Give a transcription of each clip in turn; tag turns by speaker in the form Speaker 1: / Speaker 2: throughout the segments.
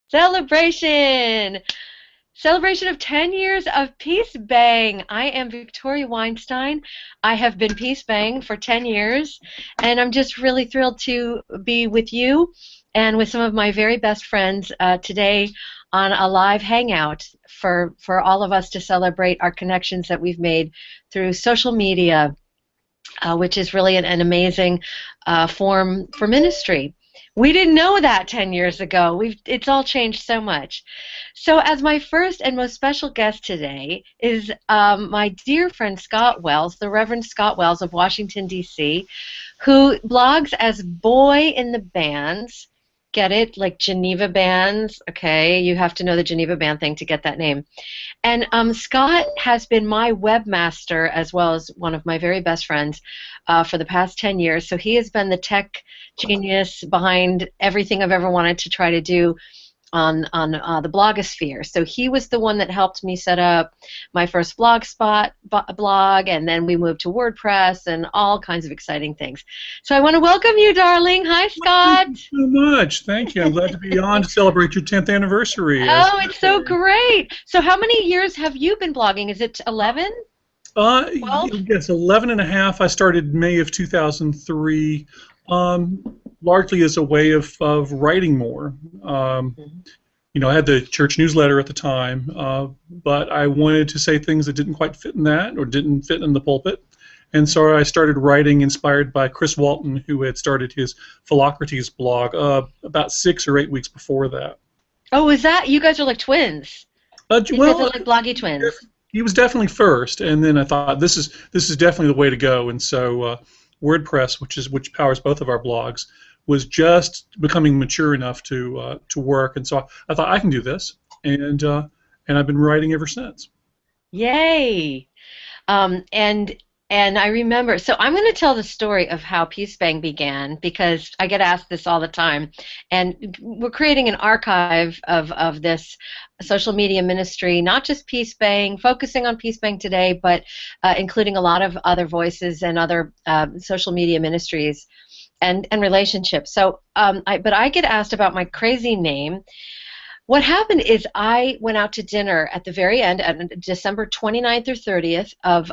Speaker 1: Celebration! Celebration of 10 years of PeaceBang. I am Victoria Weinstein. I have been PeaceBang for 10 years, and I'm just really thrilled to be with you and with some of my very best friends today on a live hangout for all of us to celebrate our connections that we've made through social media, which is really an amazing form for ministry. We didn't know that 10 years ago. It's all changed so much. So as my first and most special guest today is my dear friend Scott Wells, the Reverend Scott Wells of Washington, D.C., who blogs as Boy in the Bands. Get it? Like Geneva Bands. Okay, you have to know the Geneva Band thing to get that name. And Scott has been my webmaster as well as one of my very best friends for the past 10 years. So he has been the tech genius behind everything I've ever wanted to try to do on the blogosphere. So he was the one that helped me set up my first blog, and then we moved to WordPress and all kinds of exciting things. So I want to welcome you, darling. Hi, Scott.
Speaker 2: Thank you so much. Thank you. I'm glad to be on to celebrate your 10th anniversary.
Speaker 1: Oh, it's so great. So how many years have you been blogging? Is it 11? 12?
Speaker 2: Yes, 11 and a half. I started May of 2003, largely as a way of writing more. You know, I had the church newsletter at the time, but I wanted to say things that didn't quite fit in that or didn't fit in the pulpit. And so I started writing inspired by Chris Walton, who had started his Philocrates blog about 6 or 8 weeks before that.
Speaker 1: Oh, is that, you guys are like twins? You guys are like bloggy twins.
Speaker 2: He was definitely first, and then I thought this is definitely the way to go. And so WordPress, which powers both of our blogs, was just becoming mature enough to work. And so I thought I can do this, and I've been writing ever since.
Speaker 1: Yay! And I remember, so I'm going to tell the story of how PeaceBang began because I get asked this all the time. And we're creating an archive of this social media ministry, not just PeaceBang, focusing on PeaceBang today, but including a lot of other voices and other social media ministries and relationships. So, but I get asked about my crazy name. What happened is I went out to dinner at the very end, at December 29th or 30th of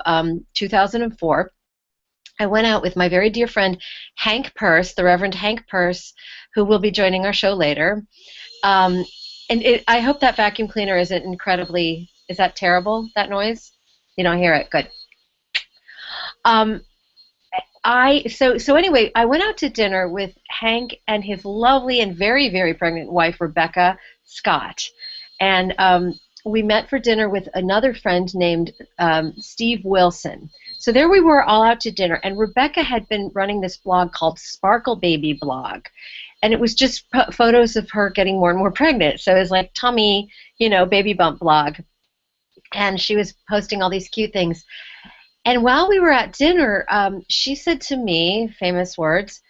Speaker 1: 2004. I went out with my very dear friend Hank Purse, the Reverend Hank Purse, who will be joining our show later. And I hope that vacuum cleaner isn't incredibly, is that terrible, that noise? You don't hear it? Good. So anyway, I went out to dinner with Hank and his lovely and very, very pregnant wife, Rebecca Scott. And we met for dinner with another friend named Steve Wilson. So there we were all out to dinner, and Rebecca had been running this blog called Sparkle Baby Blog. And it was just photos of her getting more and more pregnant. So it was like tummy, you know, baby bump blog. And she was posting all these cute things. And while we were at dinner, she said to me, famous words,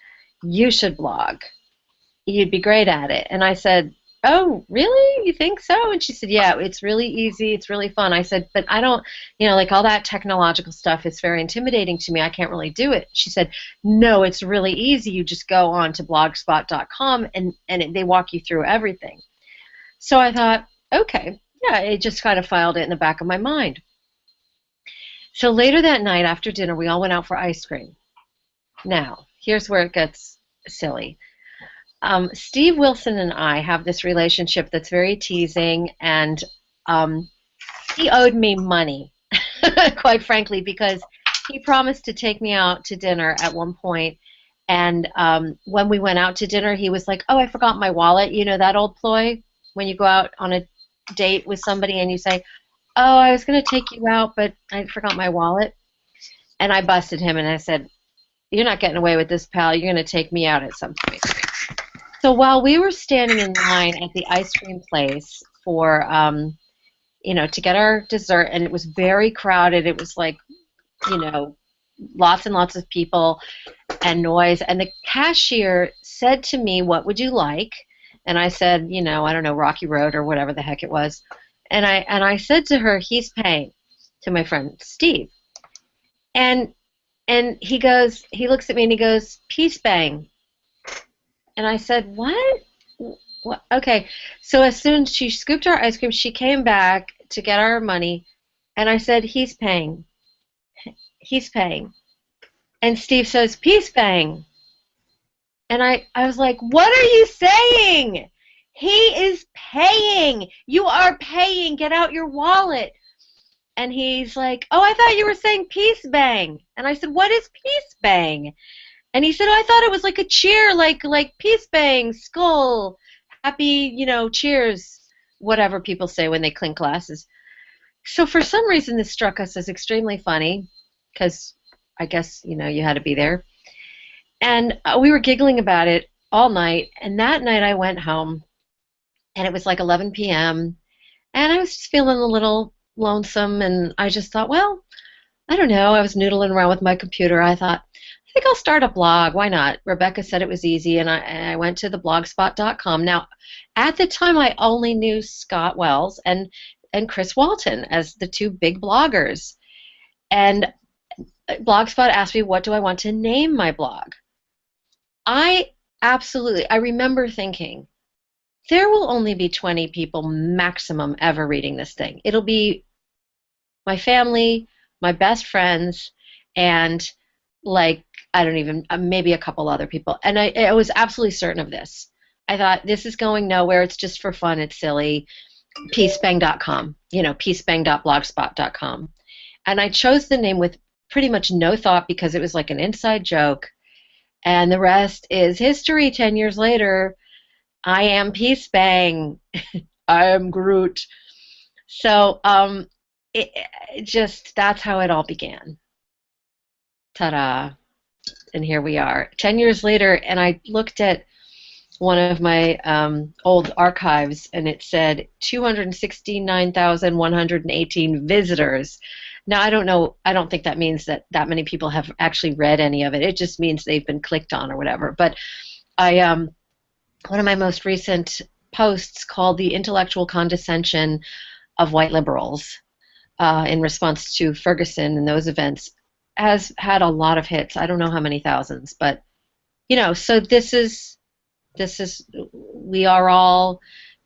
Speaker 1: "You should blog. You'd be great at it." And I said, "Oh, really? You think so?" And she said, "Yeah, it's really easy. It's really fun." I said, "But I don't, you know, like all that technological stuff is very intimidating to me. I can't really do it." She said, "No, it's really easy. You just go on to blogspot.com and they walk you through everything." So I thought, okay, yeah, it just kind of filed it in the back of my mind. So later that night after dinner, we all went out for ice cream. Now, here's where it gets silly. Steve Wilson and I have this relationship that's very teasing, and he owed me money, quite frankly, because he promised to take me out to dinner at one point, and when we went out to dinner, he was like, "Oh, I forgot my wallet." You know that old ploy when you go out on a date with somebody and you say, "Oh, I was going to take you out, but I forgot my wallet." And I busted him and I said, "You're not getting away with this, pal. You're going to take me out at some point." So while we were standing in line at the ice cream place for, you know, to get our dessert, and it was very crowded, it was like, you know, lots and lots of people and noise, and the cashier said to me, "What would you like?" And I said, you know, I don't know, Rocky Road or whatever the heck it was. And I said to her, "He's paying," to my friend Steve. And he looks at me and he goes, "PeaceBang." And I said, "What? Well, okay. So as soon as she scooped our ice cream, she came back to get our money, and I said, "He's paying. He's paying." And Steve says, "Peace bang." And I was like, "What are you saying? He is paying. You are paying. Get out your wallet." And he's like, "Oh, I thought you were saying peace bang." And I said, "What is peace bang?" And he said, "Oh, I thought it was like a cheer, like peace bang, skull, happy, cheers, whatever people say when they clink glasses." So for some reason, this struck us as extremely funny, because I guess you had to be there, and we were giggling about it all night. And that night, I went home, and it was like 11 p.m. and I was just feeling a little lonesome, and I just thought, well, I don't know. I was noodling around with my computer. I thought, I think I'll start a blog. Why not? Rebecca said it was easy, and I went to the blogspot.com. Now, at the time, I only knew Scott Wells and Chris Walton as the two big bloggers. And Blogspot asked me, what do I want to name my blog? I remember thinking, there will only be 20 people maximum ever reading this thing. It'll be my family, my best friends, and I don't even, maybe a couple other people. And I was absolutely certain of this. I thought, this is going nowhere. It's just for fun. It's silly. PeaceBang.com, peacebang.blogspot.com. And I chose the name with pretty much no thought, because it was like an inside joke. And the rest is history. 10 years later, I am PeaceBang. I am Groot. So that's how it all began. Ta-da. And here we are 10 years later, and I looked at one of my old archives, and it said 269,118 visitors. Now, I don't think that means that many people have actually read any of it. It just means they've been clicked on or whatever. But one of my most recent posts, called "The Intellectual Condescension of White Liberals," in response to Ferguson and those events, has had a lot of hits. I don't know how many thousands, but so this is we are all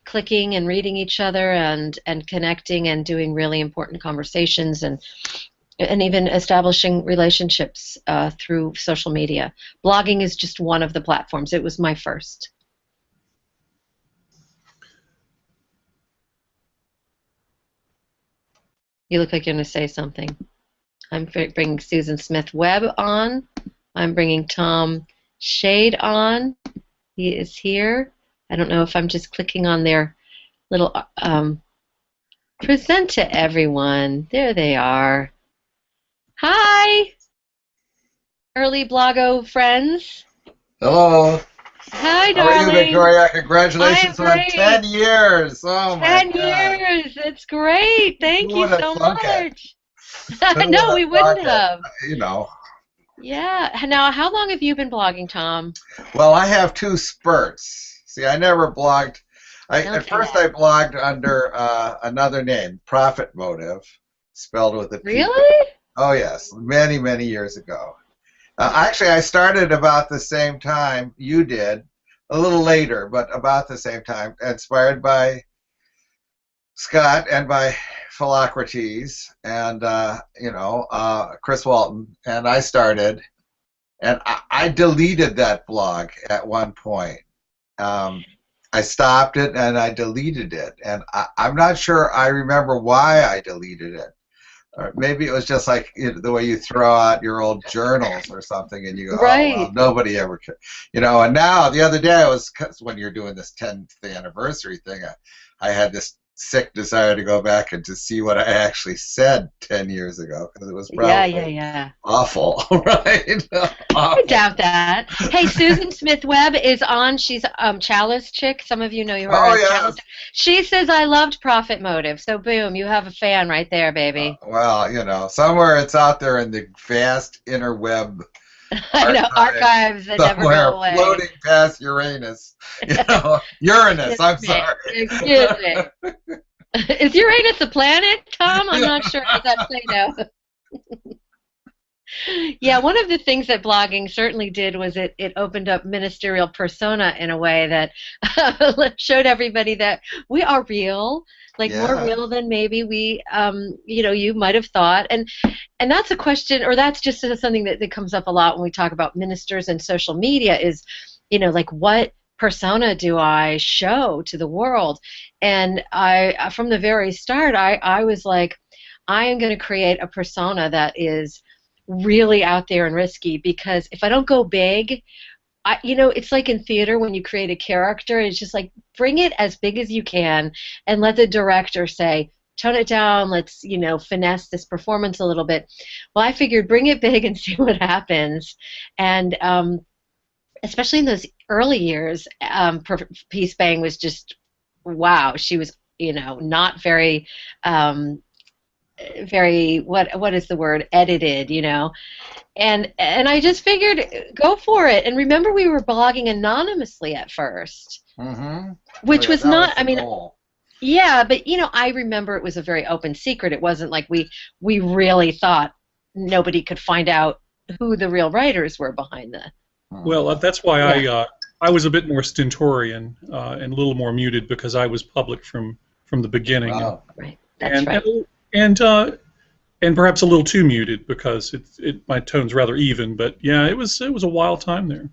Speaker 1: clicking and reading each other and connecting and doing really important conversations and even establishing relationships through social media. Blogging is just one of the platforms. It was my first. You look like you're going to say something. I'm bringing Susan Smith Webb on. I'm bringing Tom Shade on. He is here. I don't know if I'm just clicking on their little present to everyone. There they are. Hi, early Blogo friends.
Speaker 3: Hello.
Speaker 1: Hi,
Speaker 3: How are you,
Speaker 1: darling.
Speaker 3: Victoria? Congratulations
Speaker 1: I'm
Speaker 3: on
Speaker 1: great.
Speaker 3: 10 years. Oh, my
Speaker 1: 10
Speaker 3: God.
Speaker 1: years. It's great. Thank
Speaker 3: Who
Speaker 1: you
Speaker 3: would have
Speaker 1: so
Speaker 3: thunk it?
Speaker 1: much. No, we wouldn't have. Yeah. Now, how long have you been blogging, Tom?
Speaker 3: Well, I have two spurts. See, I never blogged. At first, I blogged under another name, Profit Motive, spelled with a P.
Speaker 1: Really?
Speaker 3: Oh, yes. Many, many years ago. Actually, I started about the same time you did, a little later, but about the same time, inspired by Scott and by Philocrates and Chris Walton, and I started, and I deleted that blog at one point. I stopped it and I deleted it, and I'm not sure I remember why I deleted it. Or maybe it was just like the way you throw out your old journals or something, and you go,
Speaker 1: right.
Speaker 3: "Oh, well, nobody ever could," And now the other day, when you're doing this 10th anniversary thing, I had this sick desire to go back and to see what I actually said 10 years ago, because it was probably awful, right? Awful.
Speaker 1: I doubt that. Hey, Susan Smith Webb is on. She's Chalice Chick. Some of you know her as Chalice. She says, "I loved Profit Motive." So boom, you have a fan right there, baby.
Speaker 3: Well, somewhere it's out there in the vast interweb.
Speaker 1: I know, archives that never go away.
Speaker 3: Floating past Uranus. Uranus, I'm sorry.
Speaker 1: Excuse me. Is Uranus a planet, Tom? I'm not sure. Is that Pluto? Yeah, one of the things that blogging certainly did was it opened up ministerial persona in a way that showed everybody that we are real, like more
Speaker 3: Yeah.
Speaker 1: real than maybe we, you might have thought. And that's a question, or that's just something that comes up a lot when we talk about ministers and social media is, like what persona do I show to the world? And from the very start, I was like, I am going to create a persona that is really out there and risky because if I don't go big, it's like in theater when you create a character, it's just like bring it as big as you can and let the director say, tone it down, let's, finesse this performance a little bit. Well, I figured bring it big and see what happens. And especially in those early years, Peace Bang was just, wow, she was, not very, what is the word, edited, and I just figured, go for it. And remember, we were blogging anonymously at first,
Speaker 3: Mm-hmm.
Speaker 1: which was
Speaker 3: That
Speaker 1: not.
Speaker 3: was the goal.
Speaker 1: Yeah, but I remember it was a very open secret. It wasn't like we really thought nobody could find out who the real writers were behind the.
Speaker 2: Well, that's why
Speaker 1: Yeah.
Speaker 2: I was a bit more stentorian and a little more muted because I was public from the beginning,
Speaker 3: Wow.
Speaker 1: Right. That's right.
Speaker 2: and uh, and perhaps a little too muted because my tone's rather even. But yeah, it was a wild time there.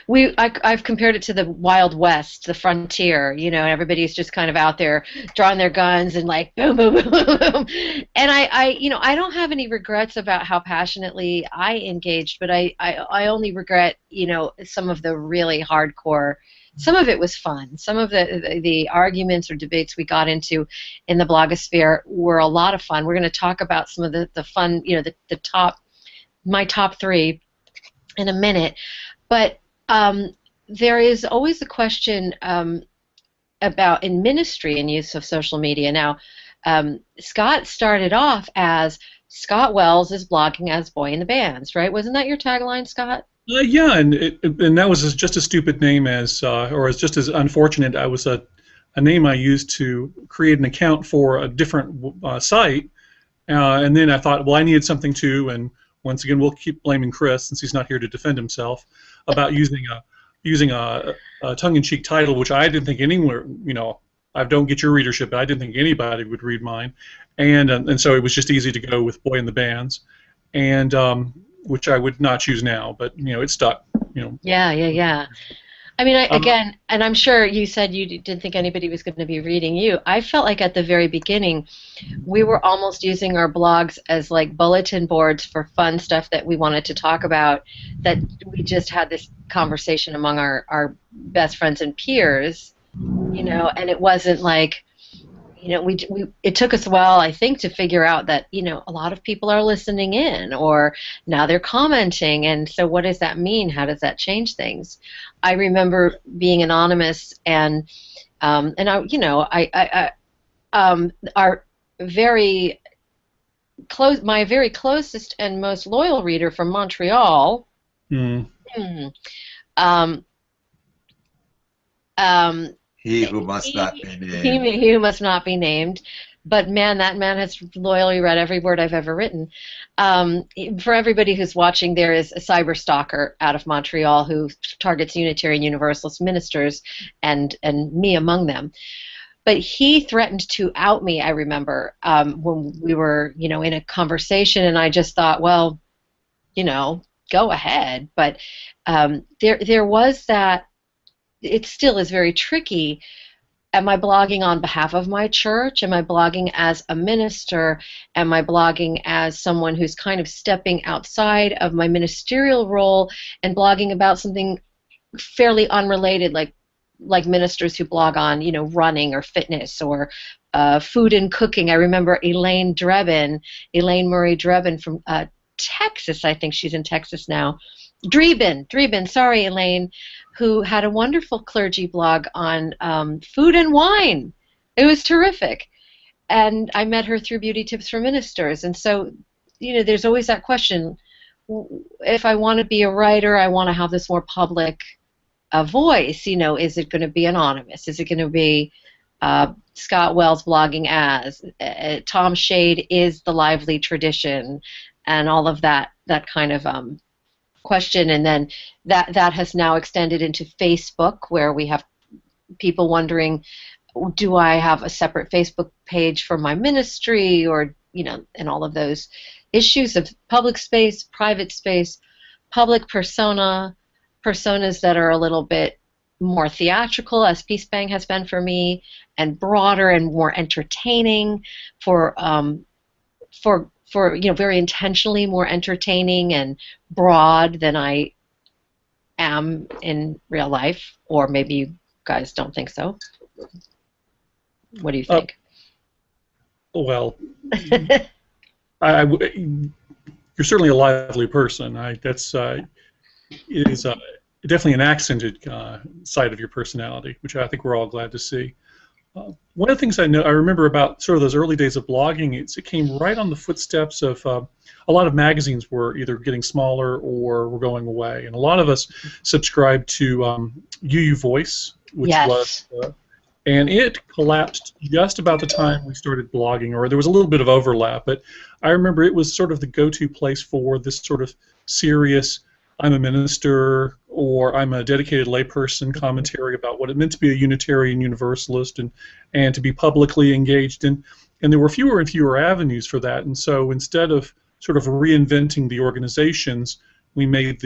Speaker 1: I've compared it to the Wild West, the frontier, everybody's just kind of out there drawing their guns and like boom, boom, boom, boom, boom. And I don't have any regrets about how passionately I engaged, but I only regret, some of the really hardcore. Some of it was fun. Some of the arguments or debates we got into in the blogosphere were a lot of fun. We're going to talk about some of the fun, my top three in a minute. But there is always a question about in ministry and use of social media. Now, Scott started off as Scott Wells is blogging as Boy in the Bands, right? Wasn't that your tagline, Scott?
Speaker 2: Yeah, and that was just a stupid name or as just as unfortunate. I was a name I used to create an account for a different site, and then I thought, well, I needed something too, and once again, we'll keep blaming Chris since he's not here to defend himself about using a tongue-in-cheek title, which I didn't think anywhere, I don't get your readership, but I didn't think anybody would read mine, and so it was just easy to go with Boy in the Bands, and which I would not choose now, but it stuck.
Speaker 1: Yeah. I mean,
Speaker 2: Um,
Speaker 1: again, and I'm sure you said you didn't think anybody was going to be reading you. I felt like at the very beginning, we were almost using our blogs as like bulletin boards for fun stuff that we wanted to talk about, that we just had this conversation among our best friends and peers, and it wasn't like, it took us a while, I think, to figure out that, a lot of people are listening in, or now they're commenting, and so what does that mean? How does that change things? I remember being anonymous, and our very close, my very closest and most loyal reader from Montreal.
Speaker 2: hmm.
Speaker 1: hmm, um, um,
Speaker 3: He who must not be named.
Speaker 1: he who must not be named. But man, that man has loyally read every word I've ever written. For everybody who's watching, there is a cyber stalker out of Montreal who targets Unitarian Universalist ministers, and me among them. But he threatened to out me, I remember, when we were, in a conversation, and I just thought, well, go ahead. But there was that. It still is very tricky. Am I blogging on behalf of my church? Am I blogging as a minister? Am I blogging as someone who's kind of stepping outside of my ministerial role and blogging about something fairly unrelated, like ministers who blog on, running or fitness or food and cooking? I remember Elaine Murray Drebin from Texas. I think she's in Texas now. Drebin, sorry, Elaine, who had a wonderful clergy blog on food and wine. It was terrific. And I met her through Beauty Tips for Ministers. And so, there's always that question. If I want to be a writer, I want to have this more public voice. Is it going to be anonymous? Is it going to be Scott Wells blogging as? Tom Shade is the lively tradition, and all of that that kind of question, and then that has now extended into Facebook, where we have people wondering, do I have a separate Facebook page for my ministry, or and all of those issues of public space, private space, public personas that are a little bit more theatrical, as PeaceBang has been for me, and broader and more entertaining for very intentionally more entertaining and broad than I am in real life. Or maybe you guys don't think so. What do you think?
Speaker 2: Well, you're certainly a lively person. That's it is definitely an accented side of your personality, which I think we're all glad to see. One of the things I remember about sort of those early days of blogging is it came right on the footsteps of a lot of magazines were either getting smaller or were going away, and a lot of us subscribed to UU Voice, which was, and it collapsed just about the time we started blogging, or there was a little bit of overlap, but I remember it was sort of the go-to place for this sort of serious, I'm a minister, or I'm a dedicated layperson commentary about what it meant to be a Unitarian Universalist and to be publicly engaged in. And there were fewer and fewer avenues for that. And so instead of sort of reinventing the organizations, we made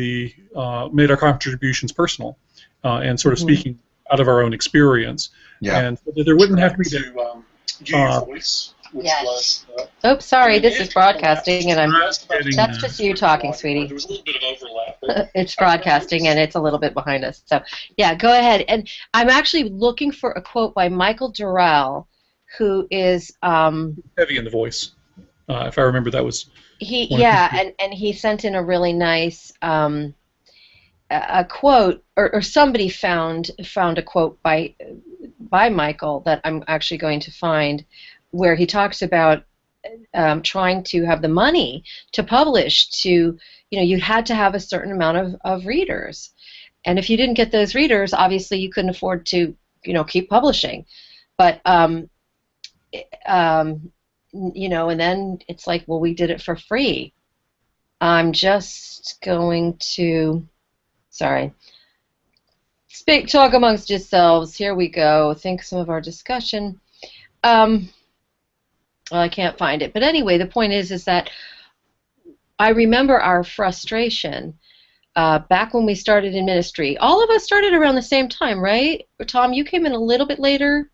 Speaker 2: our contributions personal and sort of speaking out of our own experience. Yeah. And so that there wouldn't have to be
Speaker 4: voice.
Speaker 1: Yes. Oops, sorry, this is broadcasting, and that's just you talking, sweetie.
Speaker 4: There was a little bit of overlap.
Speaker 1: It's broadcasting, and it's a little bit behind us. So, yeah, go ahead. And I'm actually looking for a quote by Michael Durrell, who is
Speaker 2: heavy in the voice. If I remember, that was
Speaker 1: and he sent in a really nice a quote, or somebody found a quote by Michael that I'm actually going to find, where he talks about trying to have the money to publish. You had to have a certain amount of readers, and if you didn't get those readers, obviously you couldn't afford to keep publishing. But and then it's like, well, we did it for free. I'm just going to, sorry. Talk amongst yourselves. Here we go. Think some of our discussion. Well, I can't find it. But anyway, the point is that I remember our frustration back when we started in ministry. All of us started around the same time, right? Tom, you came in a little bit later.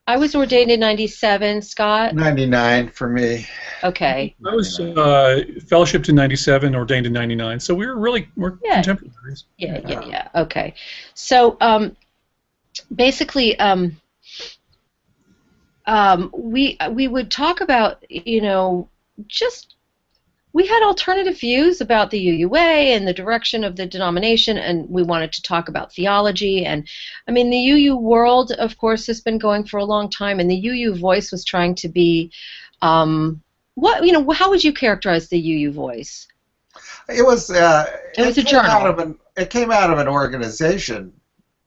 Speaker 1: I was ordained in 97. Scott?
Speaker 3: 99 for me.
Speaker 1: Okay.
Speaker 2: I was fellowshipped in 97, ordained in 99. So we're contemporaries.
Speaker 1: Yeah. Okay. So basically, we would talk about, we had alternative views about the UUA and the direction of the denomination, and we wanted to talk about theology. And I mean, the UU world, of course, has been going for a long time, and the UU Voice was trying to be, how would you characterize the UU Voice?
Speaker 3: It was
Speaker 1: a journal.
Speaker 3: It came out of an organization,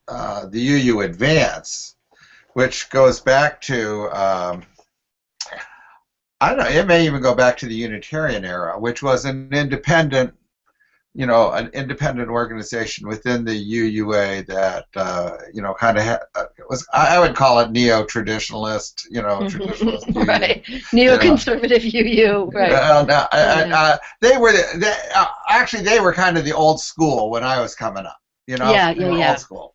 Speaker 3: the UU Advance, which goes back to, I don't know, it may even go back to the Unitarian era, which was an independent, an independent organization within the UUA that, kind of was, I would call it neo-traditionalist, traditionalist.
Speaker 1: Right, neoconservative UU, right.
Speaker 3: Well, actually, they were kind of the old school when I was coming up, old school.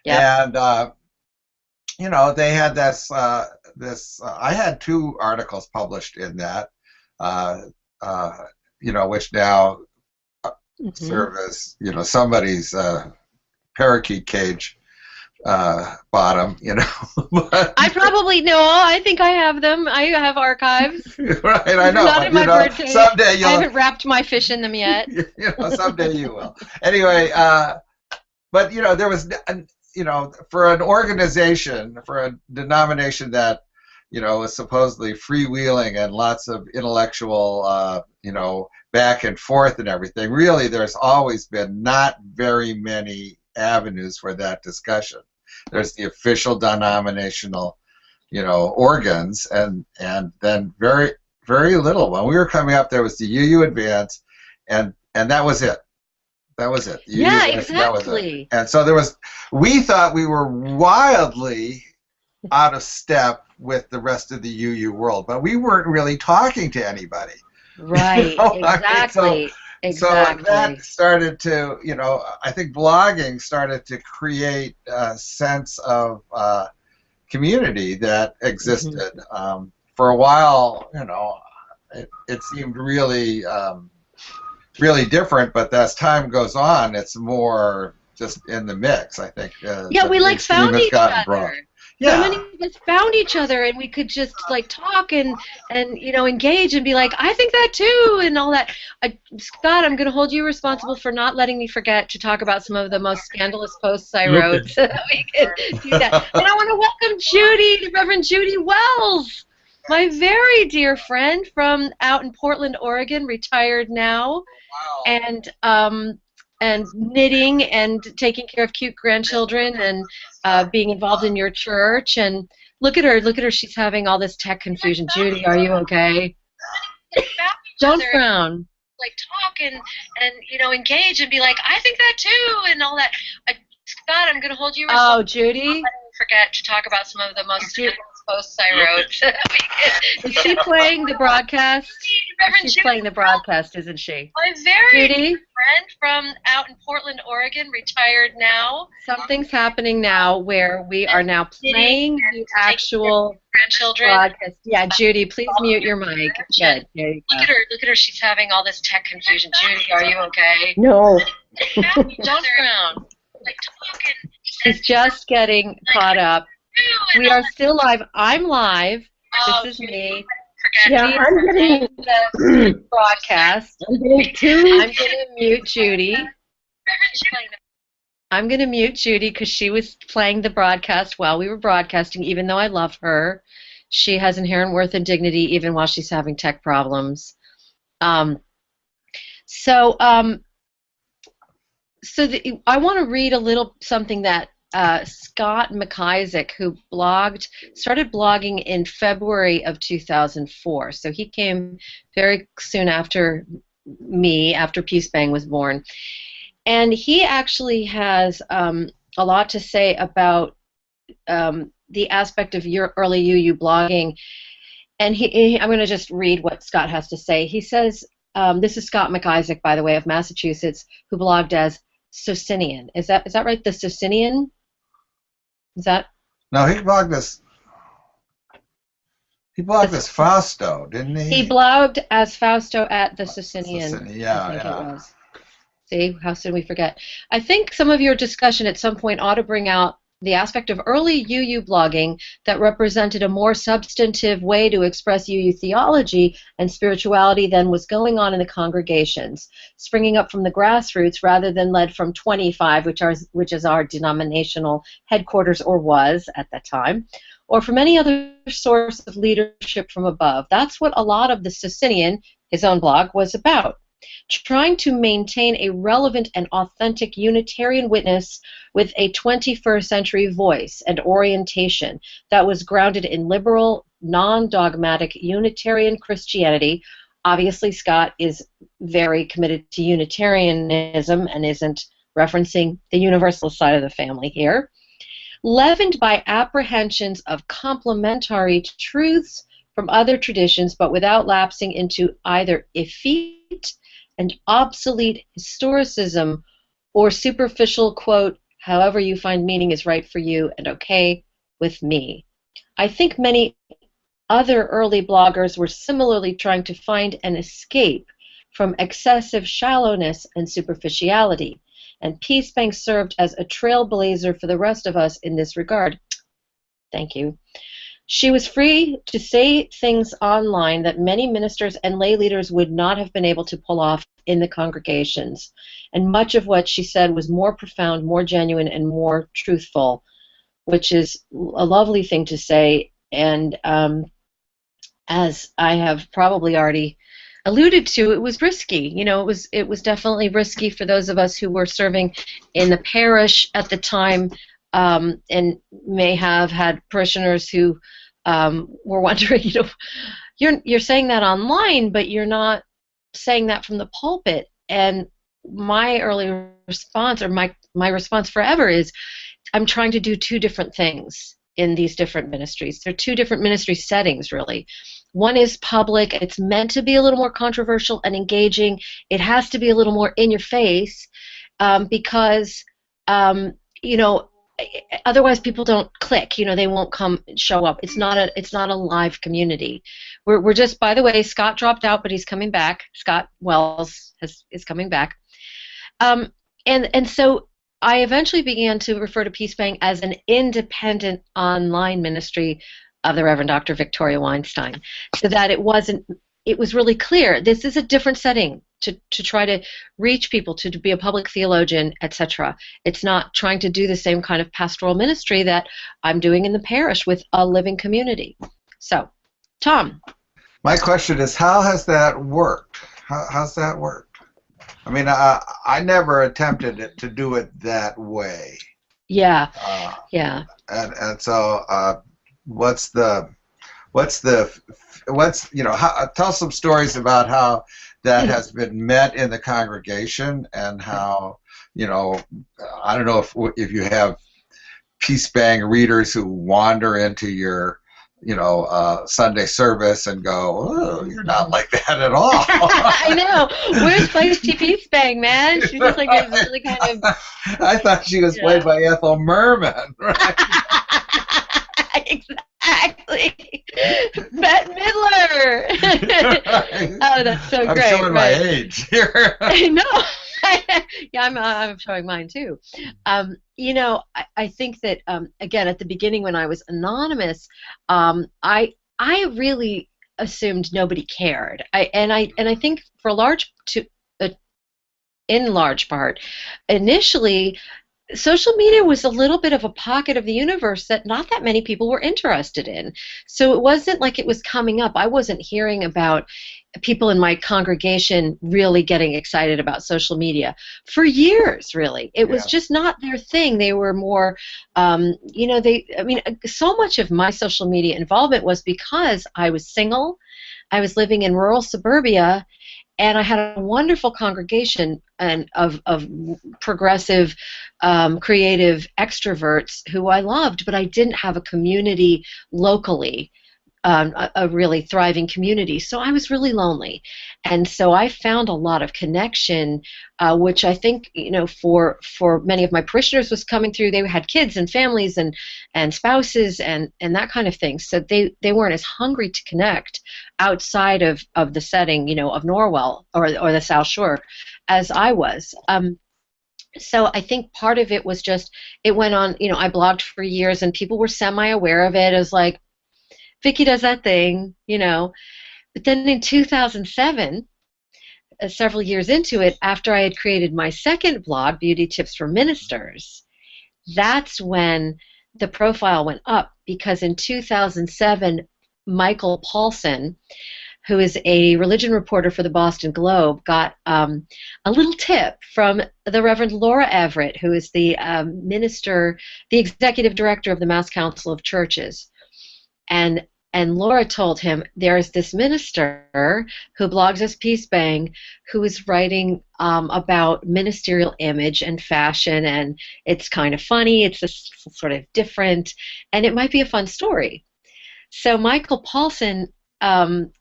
Speaker 3: Yeah. And, they had this, I had 2 articles published in that, which now serve as, somebody's parakeet cage bottom, But,
Speaker 1: I probably know. I think I have them. I have archives.
Speaker 3: Right, I know.
Speaker 1: Not in my bird cage.
Speaker 3: Someday you'll.
Speaker 1: I haven't wrapped my fish in them yet.
Speaker 3: Someday you will. Anyway, but there was, for an organization, for a denomination that, was supposedly freewheeling and lots of intellectual, back and forth and everything, really there's always been not very many avenues for that discussion. There's the official denominational, organs, and then very, very little. When we were coming up, there was the UU Advance, and that was it. That was it.
Speaker 1: Yeah,
Speaker 3: That was it.
Speaker 1: exactly.
Speaker 3: And so we thought we were wildly out of step with the rest of the UU world, but we weren't really talking to anybody.
Speaker 1: Right, exactly.
Speaker 3: So that started to, I think blogging started to create a sense of community that existed. For a while, it seemed really, really different, but as time goes on, it's more just in the mix, I think.
Speaker 1: Yeah, we found each other.
Speaker 3: Broad.
Speaker 1: So many of us found each other, and we could just talk and engage and be like, I think that too, and all that. Scott, I'm going to hold you responsible for not letting me forget to talk about some of the most scandalous posts I wrote, so that we can do that. And I want to welcome Judy, the Reverend Judy Wells, my very dear friend from out in Portland, Oregon, retired now, and knitting and taking care of cute grandchildren and being involved in your church. And look at her, she's having all this tech confusion. Judy, are you okay? Don't frown. Talk and engage and be like, I think that too, and all that. Scott, I'm going to hold you responsible. Oh, Judy? Forget to talk about some of the most scandalous posts I wrote. Is she playing the broadcast? She's playing the broadcast, isn't she? My very Judy? Friend from out in Portland, Oregon, retired now. Something's happening now where we are now playing the actual broadcast. Yeah, Judy, please mute your mic. Good. There you go. Look at her. She's having all this tech confusion. Judy, are you okay? No. Don't frown. She's just getting caught up. We are still live. I'm live. This is me. Yeah, I'm getting the broadcast. I'm going to mute Judy. I'm going to mute Judy because she was playing the broadcast while we were broadcasting, even though I love her. She has inherent worth and dignity even while she's having tech problems. I want to read a little something that Scott McIsaac, who started blogging in February of 2004. So he came very soon after me, after PeaceBang was born. And he actually has a lot to say about the aspect of your early UU blogging. And I'm going to just read what Scott has to say. He says, this is Scott McIsaac, by the way, of Massachusetts, who blogged as Socinian. Is that right? The Socinian? Is that?
Speaker 3: No, he blogged as Fausto, didn't he?
Speaker 1: He blogged as Fausto at the Socinian.
Speaker 3: Yeah,
Speaker 1: I think it was. See, how soon we forget. I think some of your discussion at some point ought to bring out the aspect of early UU blogging that represented a more substantive way to express UU theology and spirituality than was going on in the congregations, springing up from the grassroots rather than led from 25, which is our denominational headquarters, or was at that time, or from any other source of leadership from above. That's what a lot of the Socinian, his own blog, was about. Trying to maintain a relevant and authentic Unitarian witness with a 21st century voice and orientation that was grounded in liberal, non-dogmatic Unitarian Christianity. Obviously, Scott is very committed to Unitarianism and isn't referencing the Universalist side of the family here. Leavened by apprehensions of complementary truths from other traditions, but without lapsing into either effete and obsolete historicism or superficial, quote, however you find meaning is right for you and okay with me. I think many other early bloggers were similarly trying to find an escape from excessive shallowness and superficiality, and PeaceBang served as a trailblazer for the rest of us in this regard. Thank you. She was free to say things online that many ministers and lay leaders would not have been able to pull off in the congregations. And much of what she said was more profound, more genuine, and more truthful, which is a lovely thing to say. And as I have probably already alluded to, it was risky. You know, it was definitely risky for those of us who were serving in the parish at the time, and may have had parishioners who were wondering, you know, you're saying that online, but you're not saying that from the pulpit. and my early response, or my response forever, is I'm trying to do two different things in these different ministries. They're two different ministry settings, really. One is public. It's meant to be a little more controversial and engaging. It has to be a little more in your face, because you know, otherwise people don't click. You know, they won't come show up. It's not a live community. We're just, by the way, Scott dropped out, but he's coming back. Scott Wells is coming back. And so I eventually began to refer to PeaceBang as an independent online ministry of the Reverend Dr. Victoria Weinstein, so that it was really clear this is a different setting to try to reach people, to be a public theologian, etc. It's not trying to do the same kind of pastoral ministry that I'm doing in the parish with a living community. So, Tom.
Speaker 3: My question is, how has that worked? How's that worked? I mean, I never attempted to do it that way.
Speaker 1: Yeah. Yeah.
Speaker 3: And so, what's tell some stories about how that has been met in the congregation, and how, I don't know if you have PeaceBang readers who wander into your Sunday service and go, oh, you're not like that at all.
Speaker 1: I know. Where's Feisty PeaceBang, man? She's just like this really kind of...
Speaker 3: I thought she was played by Ethel Merman. Right?
Speaker 1: Exactly. Bette Midler. Oh, that's so great.
Speaker 3: I'm showing my age here.
Speaker 1: I know. Yeah, I'm showing mine too. I think that again, at the beginning when I was anonymous, I really assumed nobody cared. I think in large part, initially, social media was a little bit of a pocket of the universe that not that many people were interested in. So it wasn't like it was coming up. I wasn't hearing about people in my congregation really getting excited about social media for years, really. It was just not their thing. They were more, so much of my social media involvement was because I was single, I was living in rural suburbia, and I had a wonderful congregation of progressive, creative extroverts who I loved, but I didn't have a community locally, a really thriving community. So I was really lonely. And so I found a lot of connection, which I think, for many of my parishioners was coming through. They had kids and families and spouses and that kind of thing. So they weren't as hungry to connect outside of the setting, of Norwell or the South Shore as I was. So I think part of it was just, it went on, I blogged for years and people were semi-aware of it. It was like, Vicky does that thing, But then in 2007, several years into it, after I had created my second blog, Beauty Tips for Ministers, that's when the profile went up, because in 2007, Michael Paulson, who is a religion reporter for the Boston Globe, got a little tip from the Reverend Laura Everett, who is the the executive director of the Mass Council of Churches. And Laura told him, there's this minister who blogs as PeaceBang who is writing about ministerial image and fashion, and it's kind of funny, it's sort of different, and it might be a fun story. So Michael Paulson, who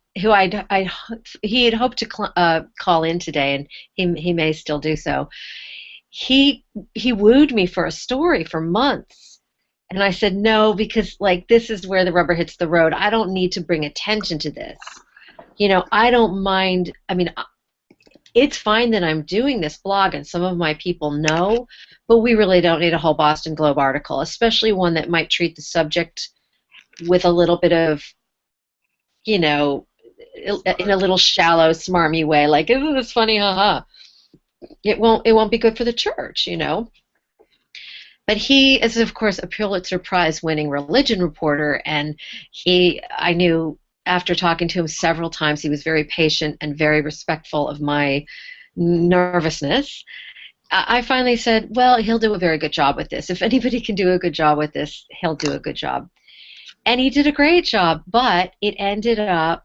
Speaker 1: he had hoped to call in today, and he may still do so, he wooed me for a story for months. And I said, no, because this is where the rubber hits the road. I don't need to bring attention to this. I don't mind. I mean, it's fine that I'm doing this blog and some of my people know, but we really don't need a whole Boston Globe article, especially one that might treat the subject with a little bit of, in a little shallow, smarmy way, like, isn't this funny, haha. It won't be good for the church, But he is, of course, a Pulitzer Prize-winning religion reporter, and I knew after talking to him several times, he was very patient and very respectful of my nervousness. I finally said, well, he'll do a very good job with this. If anybody can do a good job with this, he'll do a good job. And he did a great job, but it ended up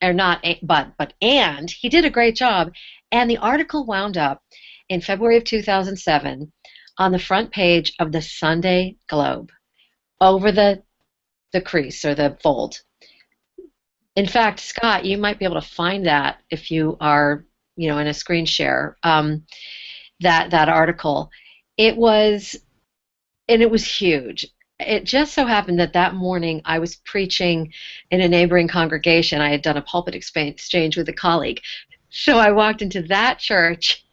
Speaker 1: or not, but and he did a great job. And the article wound up in February of 2007 on the front page of the Sunday Globe over the crease or the fold. In fact, Scott, you might be able to find that if you are, in a screen share, that article. It was huge. It just so happened that morning I was preaching in a neighboring congregation. I had done a pulpit exchange with a colleague. So I walked into that church,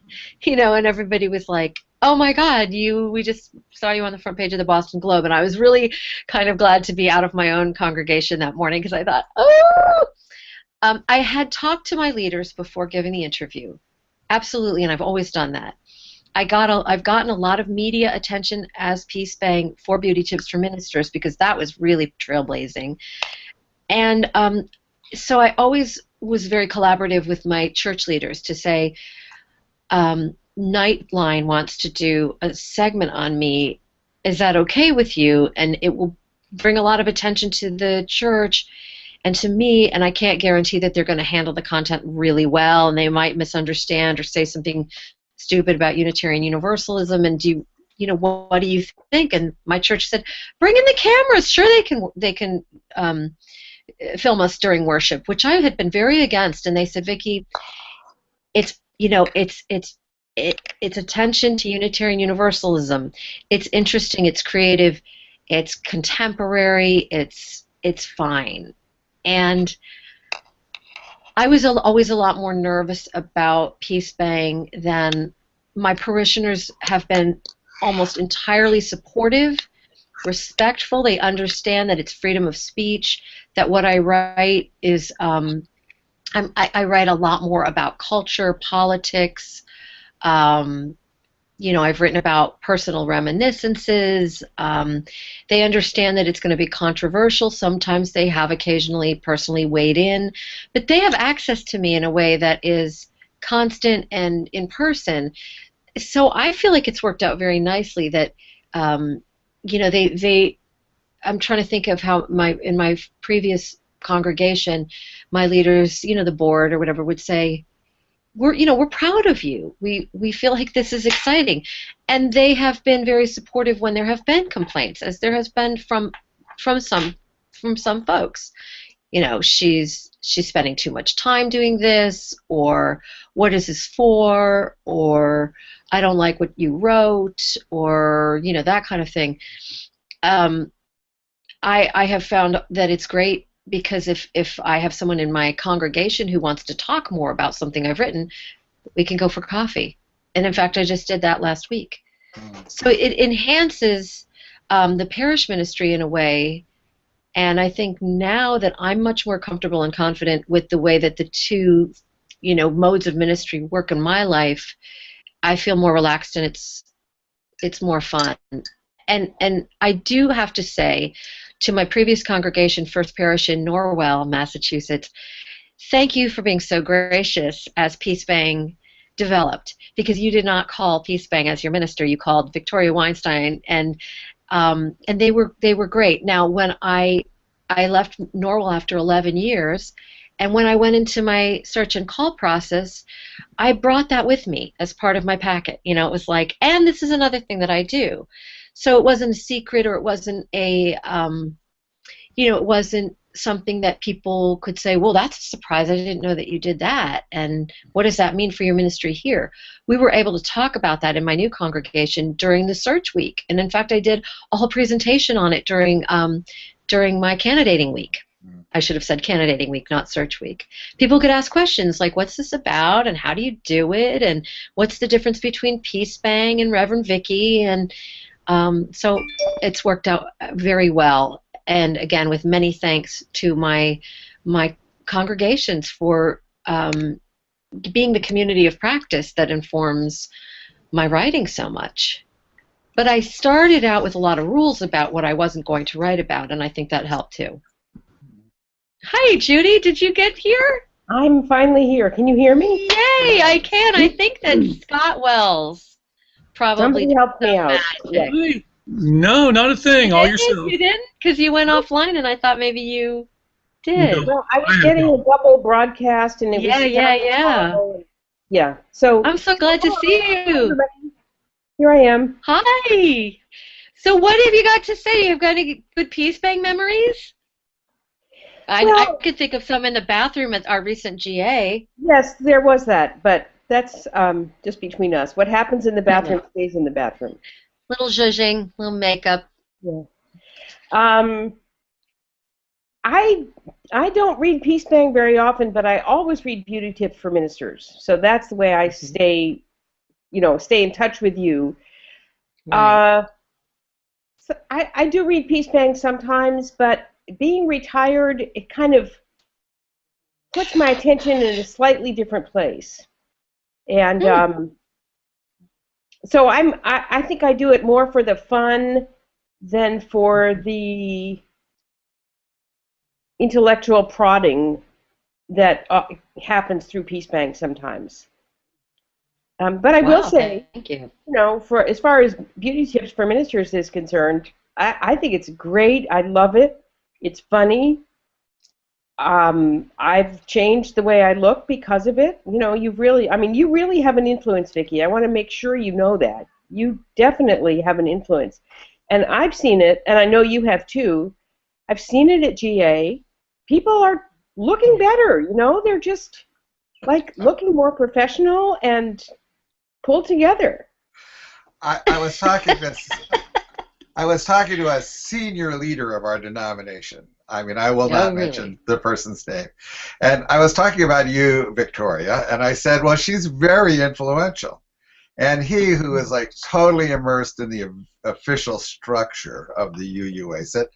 Speaker 1: and everybody was like, "Oh my God, we just saw you on the front page of the Boston Globe." And I was really kind of glad to be out of my own congregation that morning because I thought, oh! I had talked to my leaders before giving the interview. Absolutely, and I've always done that. I've gotten a lot of media attention as PeaceBang for Beauty Tips for Ministers because that was really trailblazing. And so I always was very collaborative with my church leaders to say, Nightline wants to do a segment on me. Is that okay with you? And it will bring a lot of attention to the church and to me, and I can't guarantee that they're going to handle the content really well, and they might misunderstand or say something stupid about Unitarian Universalism. And what do you think? And my church said, bring in the cameras. Sure, they can film us during worship, which I had been very against. And they said, Vicki, it's attention to Unitarian Universalism. It's interesting. It's creative. It's contemporary. It's fine. And I was always a lot more nervous about PeaceBang than my parishioners have been almost entirely supportive, respectful. They understand that it's freedom of speech, that what I write is, I write a lot more about culture, politics. I've written about personal reminiscences. They understand that it's going to be controversial. Sometimes they have occasionally personally weighed in, but they have access to me in a way that is constant and in person. So I feel like it's worked out very nicely that, I'm trying to think of how in my previous congregation, my leaders, the board or whatever would say, we're proud of you. We feel like this is exciting, and they have been very supportive when there have been complaints, as there has been from some folks. She's spending too much time doing this, or what is this for, or I don't like what you wrote, or that kind of thing. I have found that it's great. Because if I have someone in my congregation who wants to talk more about something I've written, we can go for coffee. And in fact, I just did that last week. So it enhances the parish ministry in a way. And I think now that I'm much more comfortable and confident with the way that the two, modes of ministry work in my life, I feel more relaxed and it's more fun. And I do have to say, to my previous congregation, First Parish in Norwell, Massachusetts, thank you for being so gracious as PeaceBang developed, because you did not call PeaceBang as your minister. You called Victoria Weinstein, and they were great. Now, when I left Norwell after 11 years, and when I went into my search and call process, I brought that with me as part of my packet. It was like, and this is another thing that I do. So it wasn't a secret, or it wasn't it wasn't something that people could say, well, that's a surprise. I didn't know that you did that. And what does that mean for your ministry here? We were able to talk about that in my new congregation during the search week. And in fact, I did a whole presentation on it during my candidating week. I should have said candidating week, not search week. People could ask questions like, what's this about, and how do you do it, and what's the difference between PeaceBang and Reverend Vicki, and so it's worked out very well. And again, with many thanks to my congregations for being the community of practice that informs my writing so much. But I started out with a lot of rules about what I wasn't going to write about, and I think that helped too. Hi, Judy. Did you get here?
Speaker 5: I'm finally here. Can you hear me?
Speaker 1: Yay, I can. I think that Scott Wells probably
Speaker 5: Somebody help me out.
Speaker 1: Magic.
Speaker 2: No, not a thing. All yourself.
Speaker 1: You didn't? Because you went offline, and I thought maybe you did.
Speaker 2: No,
Speaker 5: Well, I was
Speaker 2: I have
Speaker 5: getting a
Speaker 2: not.
Speaker 5: double broadcast, and it was
Speaker 1: Yeah.
Speaker 5: yeah. So
Speaker 1: I'm so glad to see you.
Speaker 5: here I am.
Speaker 1: Hi. So what have you got to say? You've got any good Peace Bang memories? I
Speaker 5: Well,
Speaker 1: could think of some in the bathroom at our recent GA.
Speaker 5: yes, there was that, but that's just between us. What happens in the
Speaker 1: I
Speaker 5: bathroom
Speaker 1: know.
Speaker 5: stays in the bathroom.
Speaker 1: Little zhuzhing, little makeup.
Speaker 5: Yeah. Um, I I don't read Peace Bang very often, but I always read beauty tips for ministers. So that's the way I stay, stay in touch with you.
Speaker 1: Right.
Speaker 5: So I do read Peace Bang sometimes, but being retired, it kind of puts my attention in a slightly different place. And
Speaker 1: Hmm.
Speaker 5: so I think I do it more for the fun than for the intellectual prodding that happens through Peace Bang sometimes. But I will
Speaker 1: Wow,
Speaker 5: say,
Speaker 1: thank you.
Speaker 5: for as far as beauty tips for ministers is concerned, I think it's great. I love it. It's funny. I've changed the way I look because of it. You really have an influence, Vicki. I want to make sure you know that. You definitely have an influence. And I've seen it, and I know you have too. I've seen it at GA. People are looking better, they're just like looking more professional and pulled together.
Speaker 3: I was talking this. I was talking to a senior leader of our denomination. I mean, I will
Speaker 1: Oh,
Speaker 3: not
Speaker 1: really?
Speaker 3: mention the person's name. And I was talking about you, Victoria, and I said, well, she's very influential. And he, who is like totally immersed in the official structure of the UUA, said,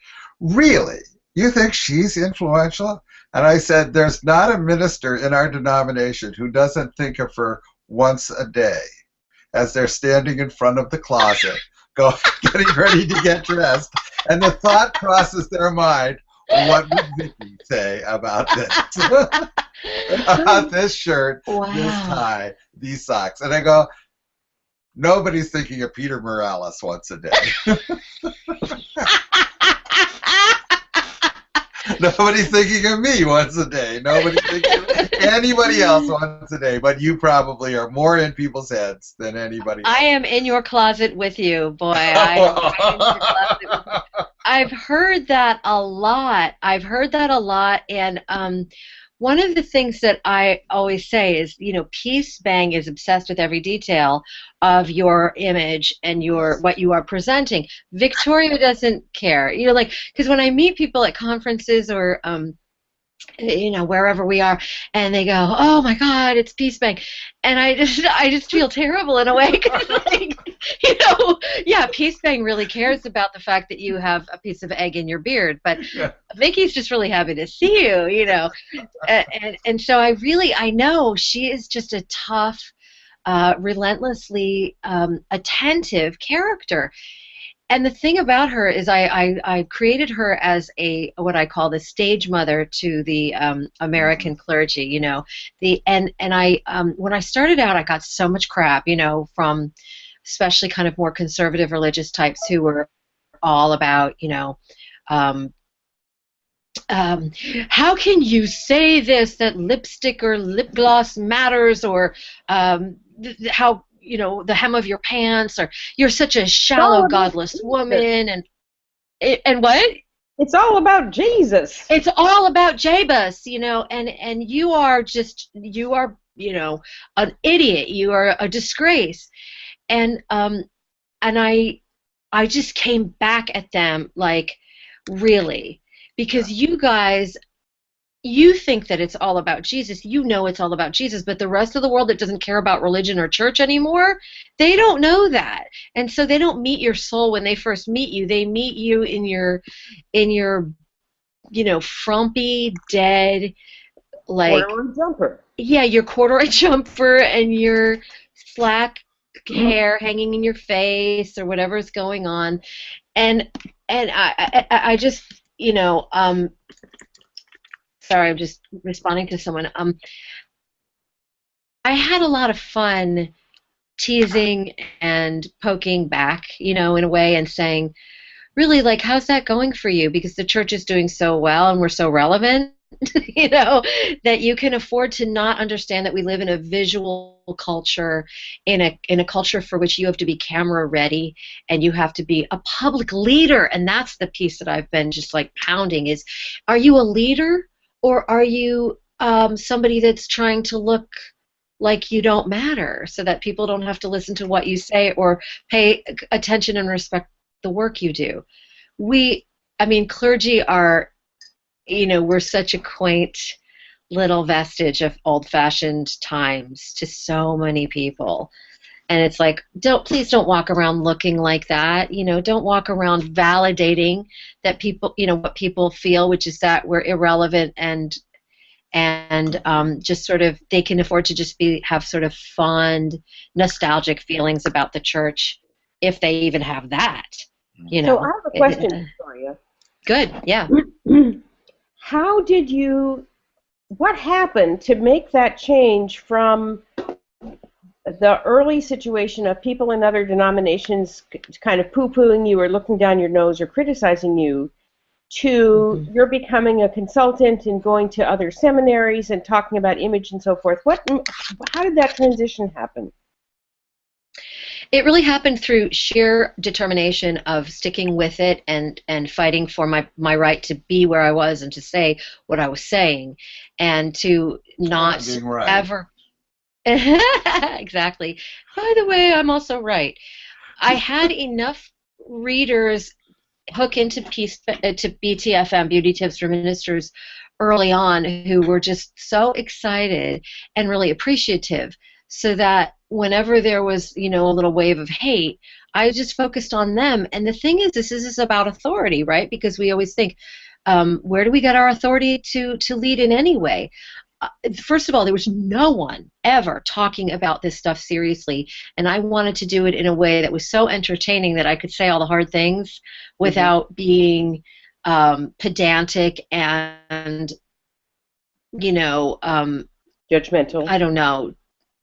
Speaker 3: really? You think she's influential? And I said, there's not a minister in our denomination who doesn't think of her once a day as they're standing in front of the closet, getting ready to get dressed, and the thought crosses their mind, what would Vicky say about this? About this shirt, this
Speaker 1: Wow.
Speaker 3: tie, these socks. And I go, nobody's thinking of Peter Morales once a day. Nobody's thinking of me once a day. Nobody's thinking of anybody else once a day. But you probably are more in people's heads than anybody else.
Speaker 1: I am in your closet with you, boy. I am right in your closet with you. I've heard that a lot. And one of the things that I always say is, Peace Bang is obsessed with every detail of your image and what you are presenting. Victoria doesn't care, because when I meet people at conferences or wherever we are, and they go, "Oh my God, it's Peace Bang," and I just feel terrible in a way because, yeah, Peace Bang really cares about the fact that you have a piece of egg in your beard, but Vicky's just really happy to see you, and so I know she is just a tough, relentlessly attentive character. And the thing about her is I created her as what I call the stage mother to the American clergy, and I when I started out I got so much crap, from especially kind of more conservative religious types who were all about, how can you say this, that lipstick or lip gloss matters, or how, the hem of your pants, or you're such a shallow, godless woman, and what?
Speaker 5: It's all about Jesus.
Speaker 1: It's all about Jabus, and you are an idiot. You are a disgrace, and I just came back at them like, really, because you guys. You think that it's all about Jesus. It's all about Jesus, but the rest of the world that doesn't care about religion or church anymore, they don't know that. And so they don't meet your soul when they first meet you. They meet you in your frumpy, dead, like,
Speaker 5: Corduroy jumper.
Speaker 1: Yeah, your corduroy jumper and your slack hair hanging in your face or whatever's going on. And I just, sorry, I'm just responding to someone. I had a lot of fun teasing and poking back, in a way, and saying, really, like, how's that going for you? Because the church is doing so well and we're so relevant. you know, that you can afford to not understand that we live in a visual culture, in a culture for which you have to be camera ready and you have to be a public leader. And that's the piece that I've been just like pounding is, are you a leader or are you somebody that's trying to look like you don't matter so that people don't have to listen to what you say or pay attention and respect the work you do? I mean, clergy are, you know, we're such a quaint little vestige of old-fashioned times to so many people. And it's like, please don't walk around looking like that. You know, don't walk around validating that people, you know, what people feel, which is that we're irrelevant and just sort of they can afford to just have sort of fond, nostalgic feelings about the church if they even have that. You know.
Speaker 5: So I have a question, Victoria.
Speaker 1: Good, yeah.
Speaker 5: What happened to make that change from the early situation of people in other denominations kind of poo-pooing you or looking down your nose or criticizing you to you're becoming a consultant and going to other seminaries and talking about image and so forth? How did that transition happen?
Speaker 1: It really happened through sheer determination of sticking with it and fighting for my right to be where I was and to say what I was saying and to not ever... Exactly. By the way, I'm also right. I had enough readers hook into to BTFM, Beauty Tips for Ministers, early on who were just so excited and really appreciative, so that whenever there was, you know, a little wave of hate, I just focused on them. And the thing is, this is about authority, right? Because we always think, where do we get our authority to lead in any way? First of all, there was no one ever talking about this stuff seriously, and I wanted to do it in a way that was so entertaining that I could say all the hard things without being pedantic and, you know,
Speaker 5: judgmental.
Speaker 1: I don't know.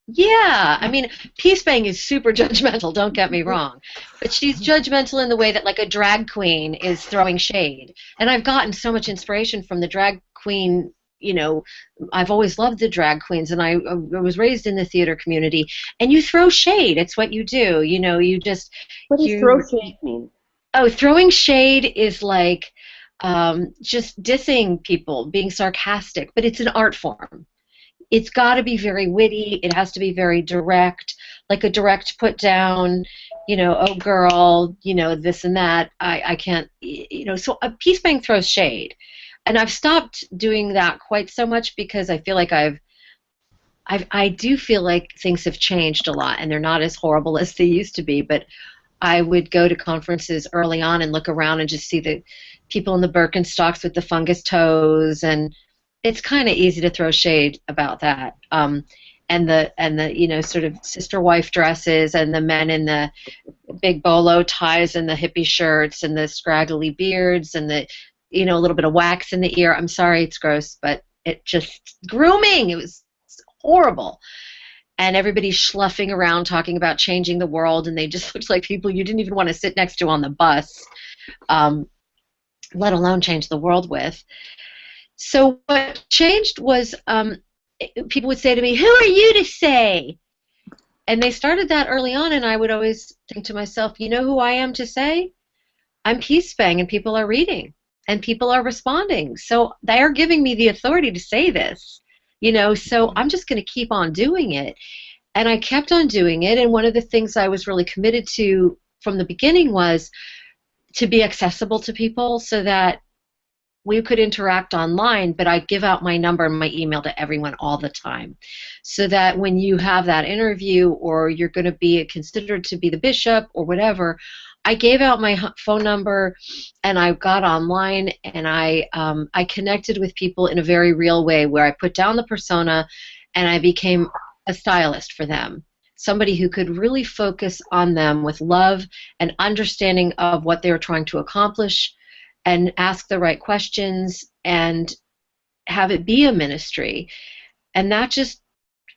Speaker 1: Yeah, I mean, PeaceBang is super judgmental, don't get me wrong, but she's judgmental in the way that like a drag queen is throwing shade. And I've gotten so much inspiration from the drag queen, you know, I've always loved the drag queens, and I was raised in the theater community, and you throw shade, it's what you do, you know, you just...
Speaker 5: What does throw shade mean?
Speaker 1: Oh, throwing shade is like just dissing people, being sarcastic, but it's an art form. It's got to be very witty. It has to be very direct, like a direct put down, you know, oh girl, you know, this and that. I can't, you know, so a PeaceBang throws shade. And I've stopped doing that quite so much because I feel like I do feel like things have changed a lot and they're not as horrible as they used to be. But I would go to conferences early on and look around and just see the people in the Birkenstocks with the fungus toes, and it's kind of easy to throw shade about that. And the you know, sort of sister wife dresses, and the men in the big bolo ties and the hippie shirts and the scraggly beards and the, you know, a little bit of wax in the ear. I'm sorry, it's gross, but it just grooming. It was horrible. And everybody's schluffing around talking about changing the world, and they just looked like people you didn't even want to sit next to on the bus, let alone change the world with. So what changed was people would say to me, "Who are you to say?" And they started that early on, and I would always think to myself, you know who I am to say? I'm PeaceBang, and people are reading, and people are responding. So they're giving me the authority to say this, you know, so I'm just going to keep on doing it. And I kept on doing it, and one of the things I was really committed to from the beginning was to be accessible to people so that we could interact online, but I give out my number and my email to everyone all the time, so that when you have that interview or you're going to be considered to be the bishop or whatever, I gave out my phone number, and I got online, and I connected with people in a very real way, where I put down the persona and I became a stylist for them, somebody who could really focus on them with love and understanding of what they were trying to accomplish, and ask the right questions and have it be a ministry. And that just,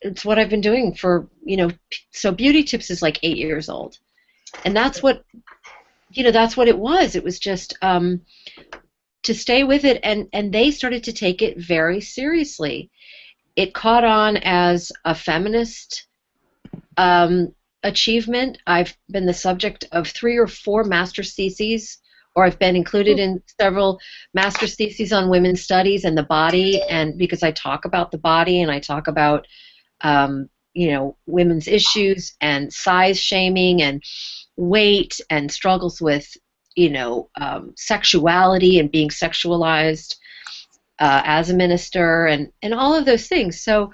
Speaker 1: it's what I've been doing for, you know, so Beauty Tips is like 8 years old. And that's what, you know, that's what it was. It was just to stay with it, and they started to take it very seriously. It caught on as a feminist achievement. I've been the subject of 3 or 4 master's theses, or I've been included in several master's theses on women's studies and the body, and because I talk about the body and I talk about women's issues and size shaming and weight and struggles with sexuality and being sexualized as a minister and all of those things. So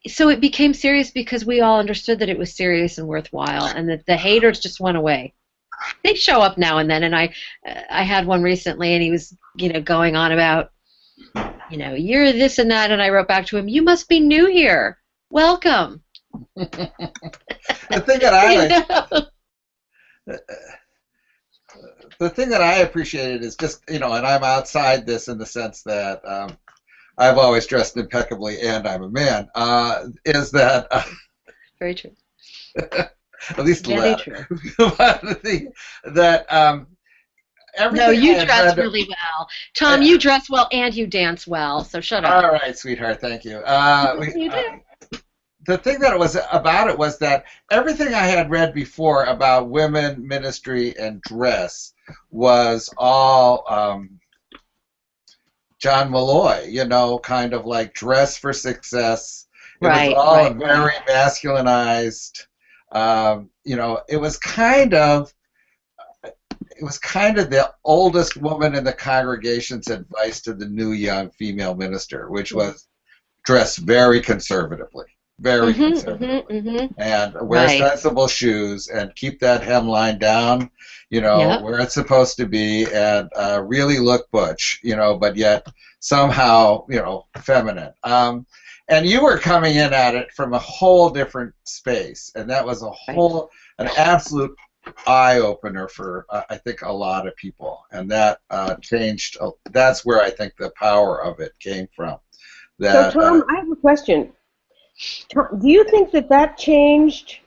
Speaker 1: it became serious because we all understood that it was serious and worthwhile, and that the haters just went away. They show up now and then, and I had one recently, and he was going on about you're this and that, and I wrote back to him, you must be new here. Welcome.
Speaker 3: The thing that the thing that I appreciated is just, and I'm outside this in the sense that I've always dressed impeccably and I'm a man, is that...
Speaker 1: Very true.
Speaker 3: At least the
Speaker 1: Very
Speaker 3: latter.
Speaker 1: true.
Speaker 3: But the thing that... everything
Speaker 1: no, you
Speaker 3: I had
Speaker 1: dress
Speaker 3: read-
Speaker 1: really well. Tom, you dress well and you dance well, so shut up.
Speaker 3: All right, sweetheart, thank you.
Speaker 1: You do.
Speaker 3: The thing that was that everything I had read before about women, ministry, and dress was all John Malloy, kind of like dress for success. It was all very masculinized. It was kind of the oldest woman in the congregation's advice to the new young female minister, which was dress very conservatively. Very conservative, and wear sensible shoes, and keep that hemline down, where it's supposed to be, and really look butch, but yet somehow, feminine. And you were coming in at it from a whole different space, and that was an absolute eye-opener for, I think, a lot of people, and that changed. That's where I think the power of it came from.
Speaker 5: So, Tom, I have a question. Do you think that changed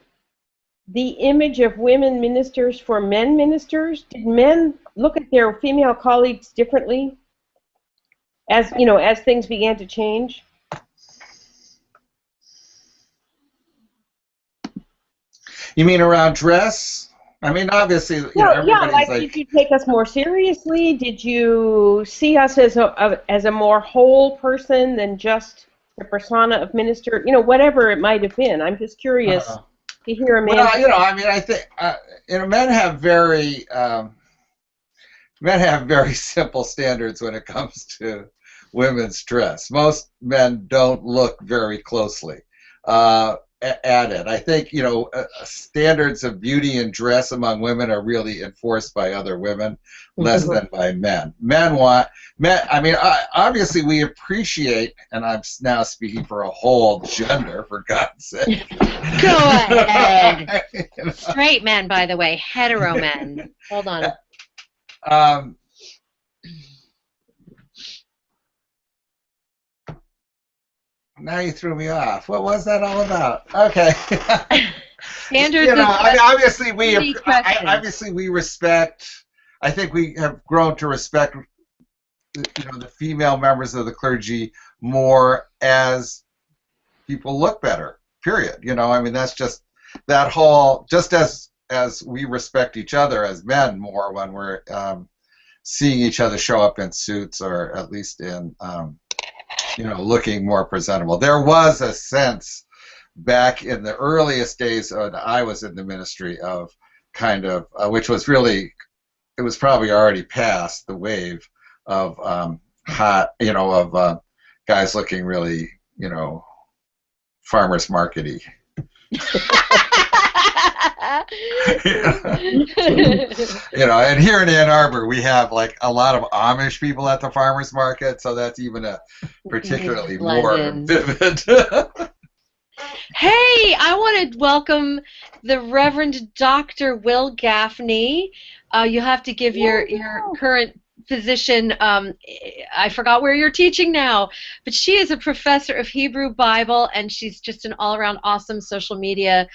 Speaker 5: the image of women ministers for men ministers? Did men look at their female colleagues differently as things began to change?
Speaker 3: You mean around dress? I mean, obviously, everybody's
Speaker 5: did you take us more seriously? Did you see us as a more whole person than just the persona of minister, whatever it might have been? I'm just curious to hear a man.
Speaker 3: Well, I think men have very simple standards when it comes to women's dress. Most men don't look very closely at it. I think standards of beauty and dress among women are really enforced by other women, less than by men. Men. I mean, obviously we appreciate, and I'm now speaking for a whole gender, for God's sake.
Speaker 1: Go ahead. Straight men, by the way, hetero men. Hold on.
Speaker 3: Now you threw me off. What was that all about? Okay.
Speaker 1: Standards.
Speaker 3: Obviously we respect. I think we have grown to respect, the female members of the clergy more as people look better. Period. That's just that whole. Just as we respect each other as men more when we're seeing each other show up in suits, or at least in looking more presentable. There was a sense back in the earliest days that I was in the ministry of kind of, which was really, it was probably already past the wave of hot, of guys looking really, farmers market-y. And here in Ann Arbor we have like a lot of Amish people at the farmers market, so that's even a particularly more vivid.
Speaker 1: Hey, I want to welcome the Reverend Dr. Will Gaffney. You have to give your current position. I forgot where you're teaching now, but she is a professor of Hebrew Bible, and she's just an all-around awesome social media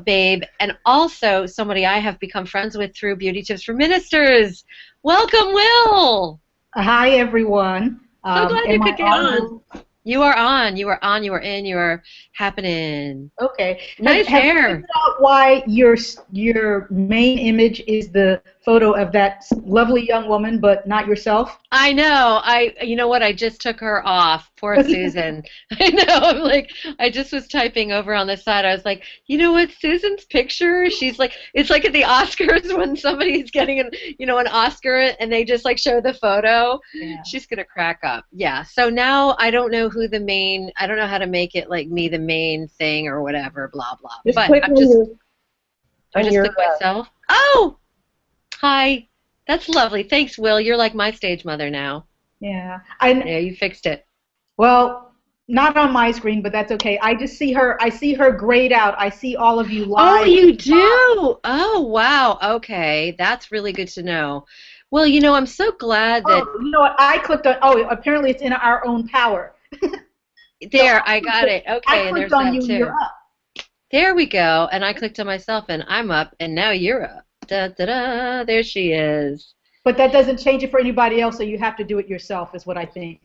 Speaker 1: babe, and also somebody I have become friends with through Beauty Tips for Ministers. Welcome, Will.
Speaker 6: Hi, everyone.
Speaker 1: So glad you
Speaker 6: Am I
Speaker 1: could get
Speaker 6: on?
Speaker 1: on. You are on. You are on. You are in. You are happening.
Speaker 6: Okay.
Speaker 1: Nice
Speaker 6: Have you
Speaker 1: hair.
Speaker 6: figured out why your main image is the photo of that lovely young woman, but not yourself?
Speaker 1: I know. You know what? I just took her off. Poor Susan. I know. I'm like, I just was typing over on the side. I was like, you know what? Susan's picture. She's like, it's like at the Oscars when somebody's getting an Oscar and they just like show the photo.
Speaker 6: Yeah.
Speaker 1: She's gonna crack up. Yeah. So now I don't know who the main. I don't know how to make it like me the main thing or whatever. Blah blah.
Speaker 5: Just
Speaker 1: But
Speaker 5: click
Speaker 1: I'm just. I
Speaker 5: on
Speaker 1: just
Speaker 5: your
Speaker 1: took myself. Oh, hi. That's lovely. Thanks, Will. You're like my stage mother now.
Speaker 6: Yeah.
Speaker 1: Yeah, you fixed it.
Speaker 6: Well, not on my screen, but that's okay. I just see her. I see her grayed out. I see all of you live.
Speaker 1: Oh, you do? Oh, wow. Okay. That's really good to know. Well, I'm so glad that
Speaker 6: Oh, you know what? I clicked on. Oh, apparently it's in our own power.
Speaker 1: there, I got it. Okay,
Speaker 6: I
Speaker 1: and there's
Speaker 6: clicked on
Speaker 1: that
Speaker 6: you.
Speaker 1: too.
Speaker 6: You're up.
Speaker 1: There we go. And I clicked on myself and I'm up and now you're up. Da da da. There she is.
Speaker 6: But that doesn't change it for anybody else, so you have to do it yourself, is what I think.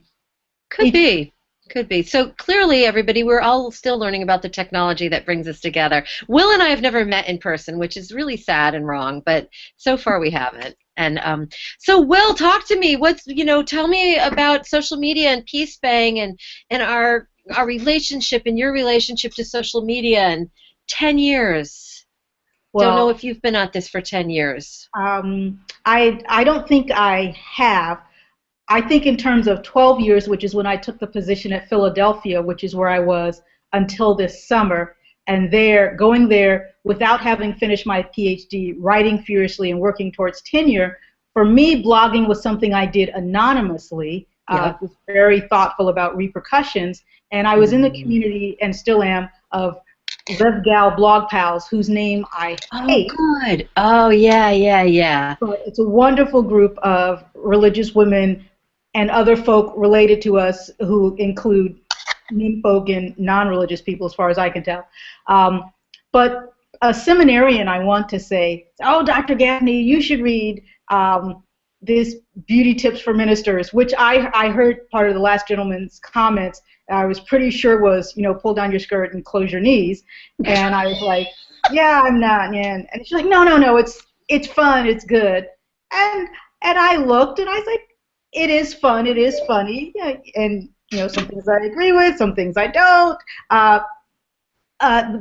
Speaker 1: Could be. Could be. So clearly, everybody, we're all still learning about the technology that brings us together. Will and I have never met in person, which is really sad and wrong, but so far we haven't. And so, Will, talk to me. Tell me about social media and PeaceBang and our relationship and your relationship to social media and 10 years.
Speaker 6: Well,
Speaker 1: Don't know if you've been at this for 10 years.
Speaker 6: I don't think I have. I think in terms of 12 years, which is when I took the position at Philadelphia, which is where I was until this summer, and going there without having finished my PhD, writing furiously and working towards tenure, for me, blogging was something I did anonymously.
Speaker 1: Yeah.
Speaker 6: Was very thoughtful about repercussions, and I was in the community, and still am, of Rev Gal blog pals, whose name I hate.
Speaker 1: Oh, good. Oh, yeah.
Speaker 6: But it's a wonderful group of religious women and other folk related to us who include men folk and non-religious people, as far as I can tell. But a seminarian, I want to say, oh, Dr. Gaffney, you should read this Beauty Tips for Ministers, which I heard part of the last gentleman's comments. I was pretty sure was, pull down your skirt and close your knees. And I was like, yeah, I'm not. And she's like, no, it's fun, it's good. And I looked and I was like, it is fun, it is funny. Yeah, and some things I agree with, some things I don't.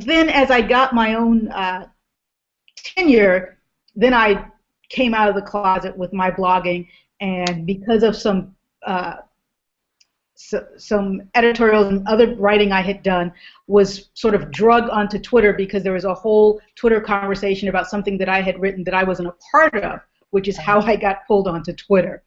Speaker 6: Then as I got my own tenure, then I came out of the closet with my blogging, and because of some editorials and other writing I had done, was sort of drugged onto Twitter because there was a whole Twitter conversation about something that I had written that I wasn't a part of, which is how I got pulled onto Twitter.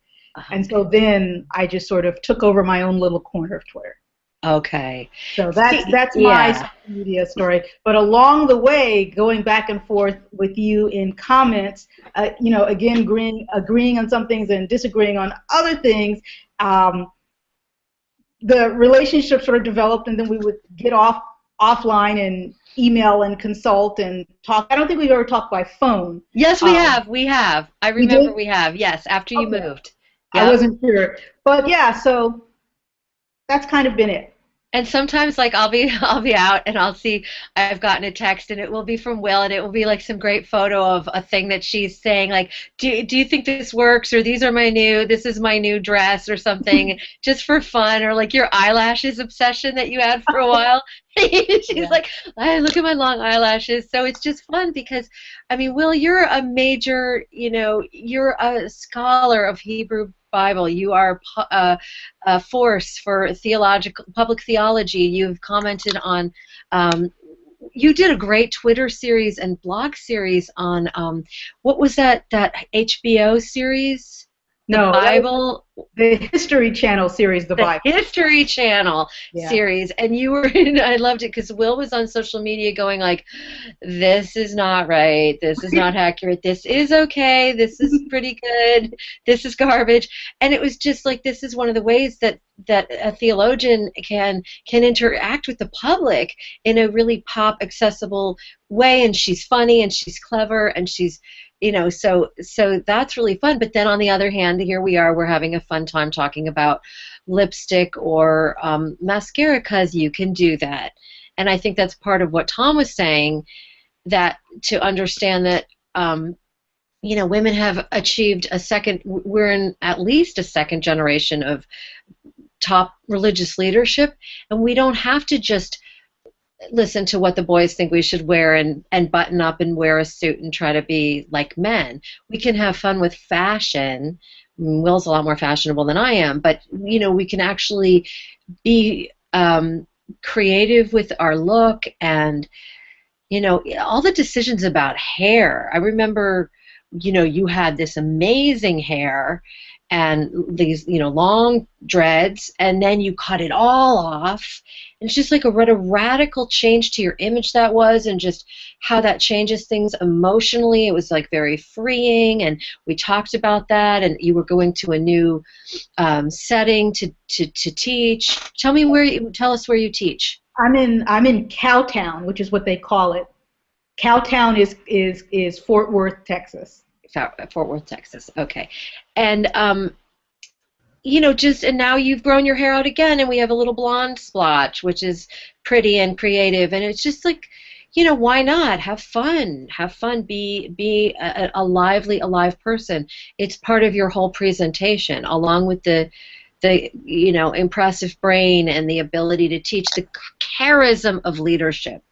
Speaker 6: And so then I just sort of took over my own little corner of Twitter.
Speaker 1: Okay.
Speaker 6: So that's my social media story. But along the way, going back and forth with you in comments, again agreeing on some things and disagreeing on other things, the relationship sort of developed, and then we would get offline and email and consult and talk. I don't think we've ever talked by phone.
Speaker 1: Yes, we have. We have. I remember we have. Yes, after you
Speaker 6: Okay.
Speaker 1: moved.
Speaker 6: Yep. I wasn't sure, but yeah. So that's kind of been it.
Speaker 1: And sometimes, like, I'll be out and I'll see I've gotten a text and it will be from Will and it will be like some great photo of a thing that she's saying, like, do you think this works, or this is my new dress or something, just for fun, or like your eyelashes obsession that you had for a while. She's like, look at my long eyelashes. So it's just fun because, I mean, Will, you're a major, you're a scholar of Hebrew Bible. You are a force for public theology. You've commented on, you did a great Twitter series and blog series on, what was that HBO series? The
Speaker 6: No,
Speaker 1: Bible.
Speaker 6: The History Channel series, The Bible.
Speaker 1: History Channel series, and you were in, I loved it because Will was on social media going like, this is not right, this is not accurate, this is okay, this is pretty good, this is garbage. And it was just like, this is one of the ways that a theologian can interact with the public in a really pop accessible way, and she's funny and she's clever and she's, you know, so that's really fun. But then on the other hand, here we are, we're having a fun time talking about lipstick or mascara, because you can do that. And I think that's part of what Tom was saying, that to understand that, you know, women have achieved we're in at least a second generation of top religious leadership, and we don't have to just listen to what the boys think we should wear and button up and wear a suit and try to be like men. We can have fun with fashion. Will's a lot more fashionable than I am, but you know, we can actually be creative with our look, and you know, all the decisions about hair. I remember, you know, you had this amazing hair and these, you know, long dreads, and then you cut it all off. And it's just like what a radical change to your image that was, and just how that changes things emotionally. It was like very freeing, and we talked about that. And you were going to a new setting to teach. Tell us where you teach.
Speaker 6: I'm in Cowtown, which is what they call it. Cowtown is Fort Worth, Texas.
Speaker 1: Fort Worth, Texas. Okay. And you know, and now you've grown your hair out again, and we have a little blonde splotch, which is pretty and creative, and it's just like, you know, why not have fun? Be a lively, alive person. It's part of your whole presentation, along with the you know, impressive brain and the ability to teach, the charism of leadership,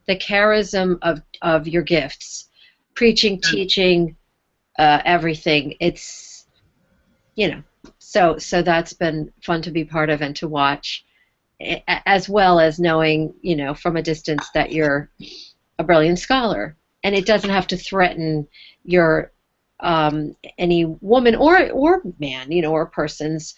Speaker 1: the charism of your gifts, preaching, teaching, everything. It's, you know, so that's been fun to be part of and to watch, as well as knowing, you know, from a distance that you're a brilliant scholar, and it doesn't have to threaten your any woman or man, you know, or person's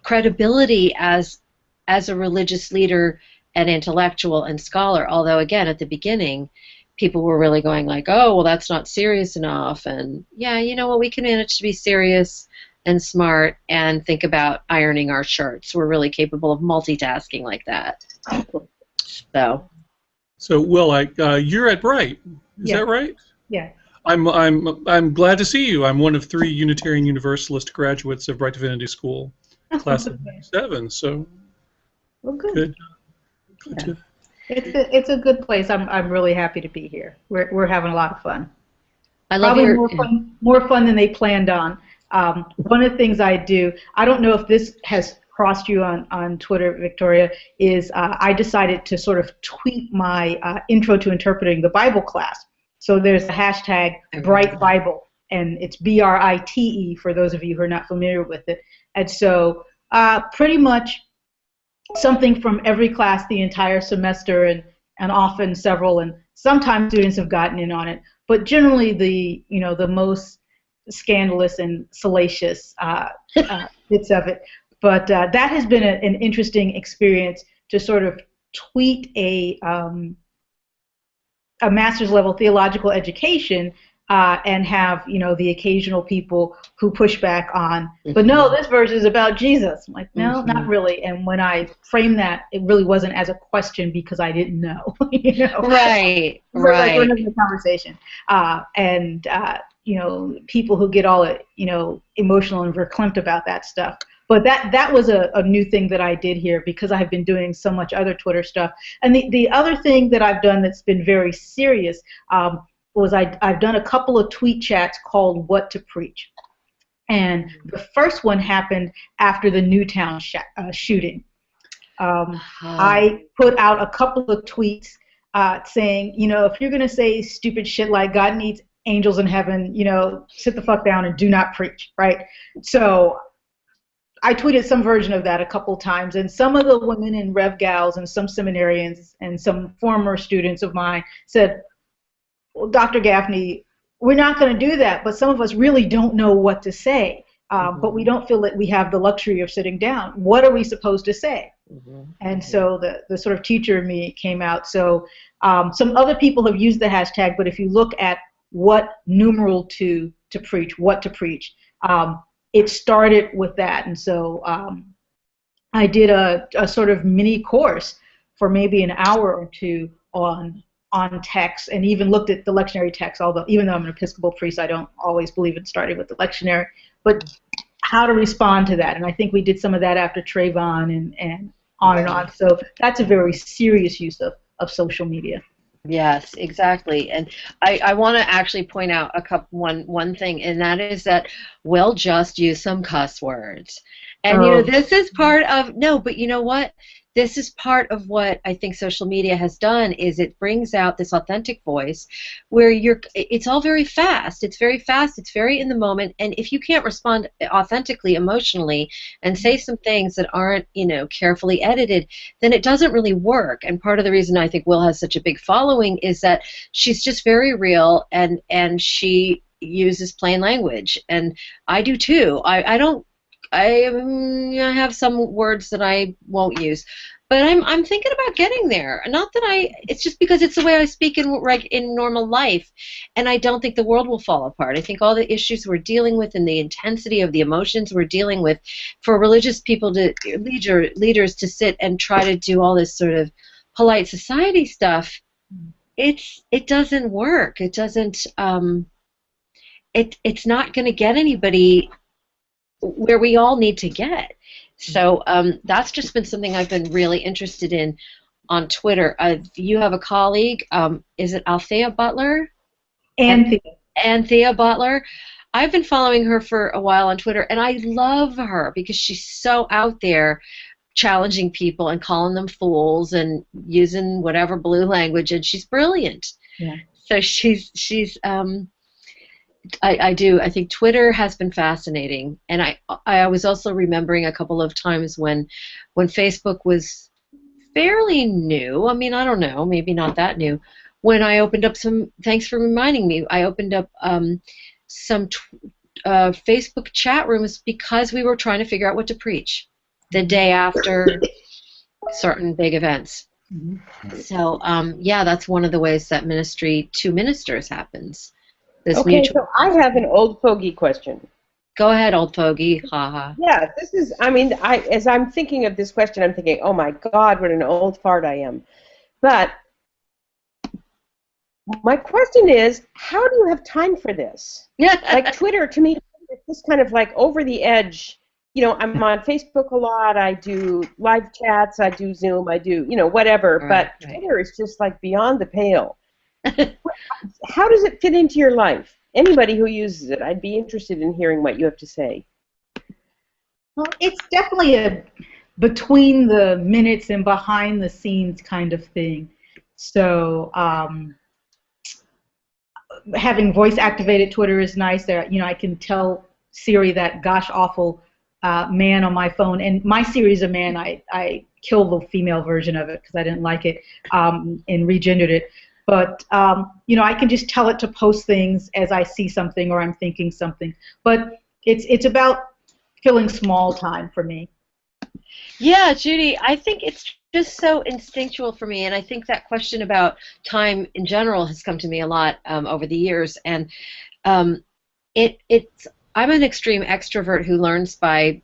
Speaker 1: credibility as a religious leader and intellectual and scholar. Although again, at the beginning, people were really going like, oh, well, that's not serious enough. And yeah, you know what, we can manage to be serious and smart and think about ironing our shirts. We're really capable of multitasking like that. So
Speaker 2: Will, you're at Bright. Is that right?
Speaker 6: Yeah.
Speaker 2: I'm glad to see you. I'm one of 3 Unitarian Universalist graduates of Bright Divinity School, class of '97. So,
Speaker 6: well, good.
Speaker 2: Good.
Speaker 6: It's a good place. I'm really happy to be here. We're having a lot of fun.
Speaker 1: I love
Speaker 6: Probably more fun than they planned on. One of the things I do, I don't know if this has crossed you on Twitter, Victoria, is I decided to sort of tweet my Intro to Interpreting the Bible class. So there's a hashtag Bright Bible, and it's BRITE for those of you who are not familiar with it. And so pretty much something from every class the entire semester, and often several, and sometimes students have gotten in on it. But generally the most scandalous and salacious bits of it. But that has been an interesting experience to sort of tweet a master's level theological education and have, you know, the occasional people who push back on, but no, this verse is about Jesus. I'm like, no, not really. And when I framed that, it really wasn't as a question because I didn't know. You know?
Speaker 1: Right.
Speaker 6: Like we're having a conversation. You know, people who get all, you know, emotional and verklempt about that stuff. But that was a new thing that I did here because I've been doing so much other Twitter stuff. And the other thing that I've done that's been very serious was I've done a couple of tweet chats called What to Preach. And the first one happened after the Newtown shooting. I put out a couple of tweets saying, you know, if you're going to say stupid shit like God needs angels in heaven, you know, sit the fuck down and do not preach, right? So I tweeted some version of that a couple times, and some of the women in Rev Gals and some seminarians and some former students of mine said, well, Dr. Gaffney, we're not going to do that, but some of us really don't know what to say. but we don't feel that we have the luxury of sitting down. What are we supposed to say? And so the sort of teacher in me came out. So some other people have used the hashtag, but if you look at what numeral to preach, what to preach, it started with that. And so I did a sort of mini course for maybe an hour or two on text, and even looked at the lectionary text, although even though I'm an Episcopal priest, I don't always believe in starting with the lectionary, but how to respond to that. And I think we did some of that after Trayvon and on and on. So that's a very serious use of social media.
Speaker 1: Yes, exactly. And I want to actually point out one thing, and that is that we'll just use some cuss words. And, you know, this is part of, no, but you know what? This is part of what I think social media has done, is it brings out this authentic voice where it's all very fast. It's very fast. It's very in the moment. And if you can't respond authentically, emotionally, and say some things that aren't, you know, carefully edited, then it doesn't really work. And part of the reason I think Will has such a big following is that she's just very real, and she uses plain language. And I do too. I have some words that I won't use, but I'm thinking about getting there. Not that it's just because it's the way I speak in normal life, and I don't think the world will fall apart. I think all the issues we're dealing with and the intensity of the emotions we're dealing with, for religious people leaders to sit and try to do all this sort of polite society stuff, it doesn't work. It doesn't. It's not going to get anybody where we all need to get. So that's just been something I've been really interested in on Twitter. You have a colleague, is it Althea Butler? Anthea Butler. I've been following her for a while on Twitter, and I love her because she's so out there challenging people and calling them fools and using whatever blue language, and she's brilliant.
Speaker 6: Yeah.
Speaker 1: So she's I think Twitter has been fascinating, and I was also remembering a couple of times when Facebook was fairly new. I mean, I don't know, maybe not that new. When I opened up thanks for reminding me, I opened up some Facebook chat rooms because we were trying to figure out what to preach the day after certain big events. So yeah, that's one of the ways that ministry to ministers happens.
Speaker 5: Okay, so I have an old fogey question.
Speaker 1: Go ahead, old fogey. Ha ha.
Speaker 5: Yeah, this is, I mean, as I'm thinking of this question, I'm thinking, oh my God, what an old fart I am. But my question is, how do you have time for this?
Speaker 1: Yeah.
Speaker 5: Like Twitter, to me, is just kind of like over the edge. You know, I'm on Facebook a lot. I do live chats. I do Zoom. I do, you know, whatever.
Speaker 1: Right,
Speaker 5: but Twitter is just like beyond the pale. How does it fit into your life? Anybody who uses it, I'd be interested in hearing what you have to say.
Speaker 6: Well, it's definitely a between the minutes and behind the scenes kind of thing. So having voice activated Twitter is nice. There, you know, I can tell Siri that gosh awful man on my phone, and my Siri's a man. I killed the female version of it because I didn't like it and regendered it. But, you know, I can just tell it to post things as I see something or I'm thinking something. But it's about filling small time for me.
Speaker 1: Yeah, Judy, I think it's just so instinctual for me, and I think that question about time in general has come to me a lot over the years. And I'm an extreme extrovert who learns by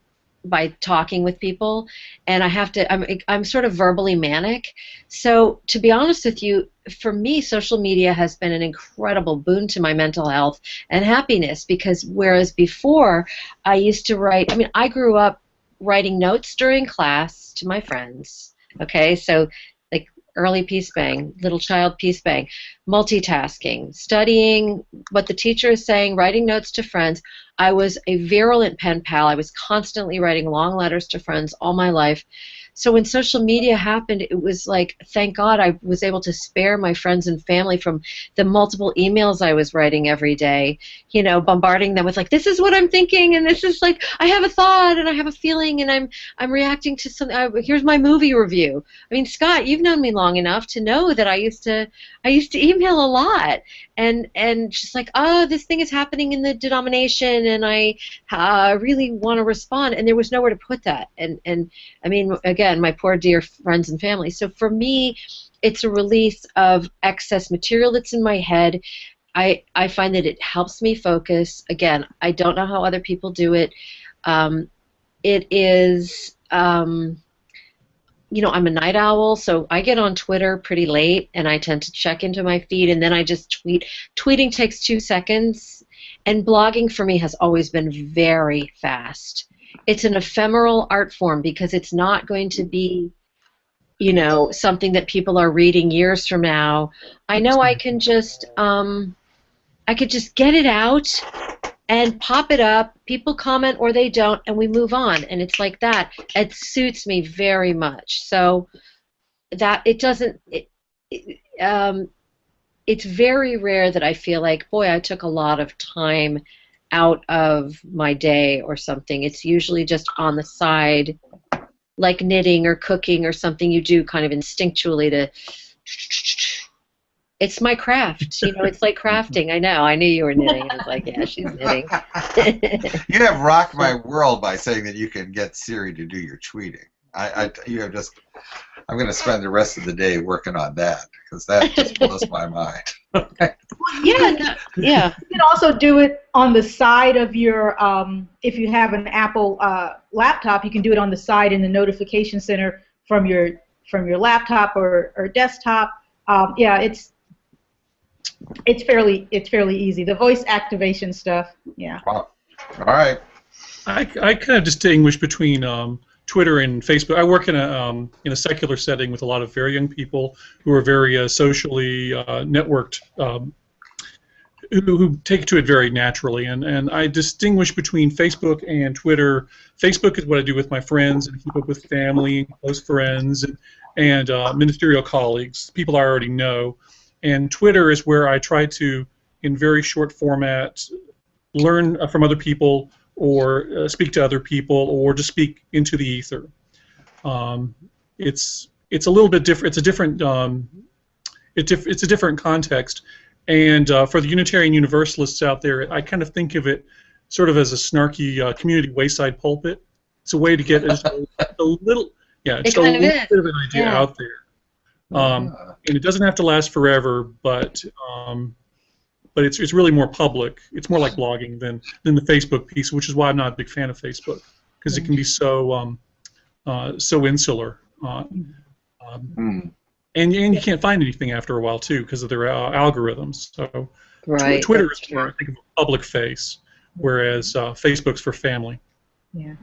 Speaker 1: talking with people, and I'm sort of verbally manic. So to be honest with you, for me, social media has been an incredible boon to my mental health and happiness, because whereas before I used to write, I mean, I grew up writing notes during class to my friends, okay, so like early PeaceBang, little child PeaceBang, multitasking, studying what the teacher is saying, writing notes to friends. I was a virulent pen pal. I was constantly writing long letters to friends all my life. So when social media happened, it was like, thank God I was able to spare my friends and family from the multiple emails I was writing every day, you know, bombarding them with like, this is what I'm thinking, and this is like, I have a thought and I have a feeling and I'm reacting to something. Here's my movie review. I mean, Scott, you've known me long enough to know that I used to email a lot, and just like, oh, this thing is happening in the denomination, and I really want to respond, and there was nowhere to put that. And I mean, again, my poor dear friends and family. So for me, it's a release of excess material that's in my head. I find that it helps me focus. Again, I don't know how other people do it. It is, you know, I'm a night owl, so I get on Twitter pretty late, and I tend to check into my feed, and then I just tweet. Tweeting takes 2 seconds, and blogging for me has always been very fast. It's an ephemeral art form because it's not going to be, you know, something that people are reading years from now. I know I can just, I could just get it out and pop it up. People comment or they don't, and we move on. And it's like that. It suits me very much. So that it doesn't. It's very rare that I feel like, boy, I took a lot of time out of my day or something. It's usually just on the side, like knitting or cooking or something you do kind of instinctually to. It's my craft, you know. It's like crafting. I know. I knew you were knitting. I was like, yeah, she's knitting.
Speaker 3: You have rocked my world by saying that you can get Siri to do your tweeting. You have just. I'm going to spend the rest of the day working on that because that just blows my mind.
Speaker 1: Yeah.
Speaker 6: You can also do it on the side of your. If you have an Apple laptop, you can do it on the side in the notification center from your laptop or desktop. Yeah, it's fairly easy. The voice activation stuff, yeah.
Speaker 3: Wow. All right.
Speaker 2: I kind of distinguish between Twitter and Facebook. I work in a secular setting with a lot of very young people who are very socially networked, who take to it very naturally. And I distinguish between Facebook and Twitter. Facebook is what I do with my friends and keep up with family, close friends, and ministerial colleagues, people I already know. And Twitter is where I try to, in very short format, learn from other people or speak to other people or just speak into the ether. It's a little bit different. It's a different it's a different context. And for the Unitarian Universalists out there, I kind of think of it sort of as a snarky community wayside pulpit. It's a way to get just a little, just a little bit of an idea out there. And it doesn't have to last forever, but it's really more public. It's more like blogging than the Facebook piece, which is why I'm not a big fan of Facebook, because it can be so so insular, and you can't find anything after a while too because of their algorithms. So Twitter is more, I think, of a public face, whereas Facebook's for family.
Speaker 6: Yeah.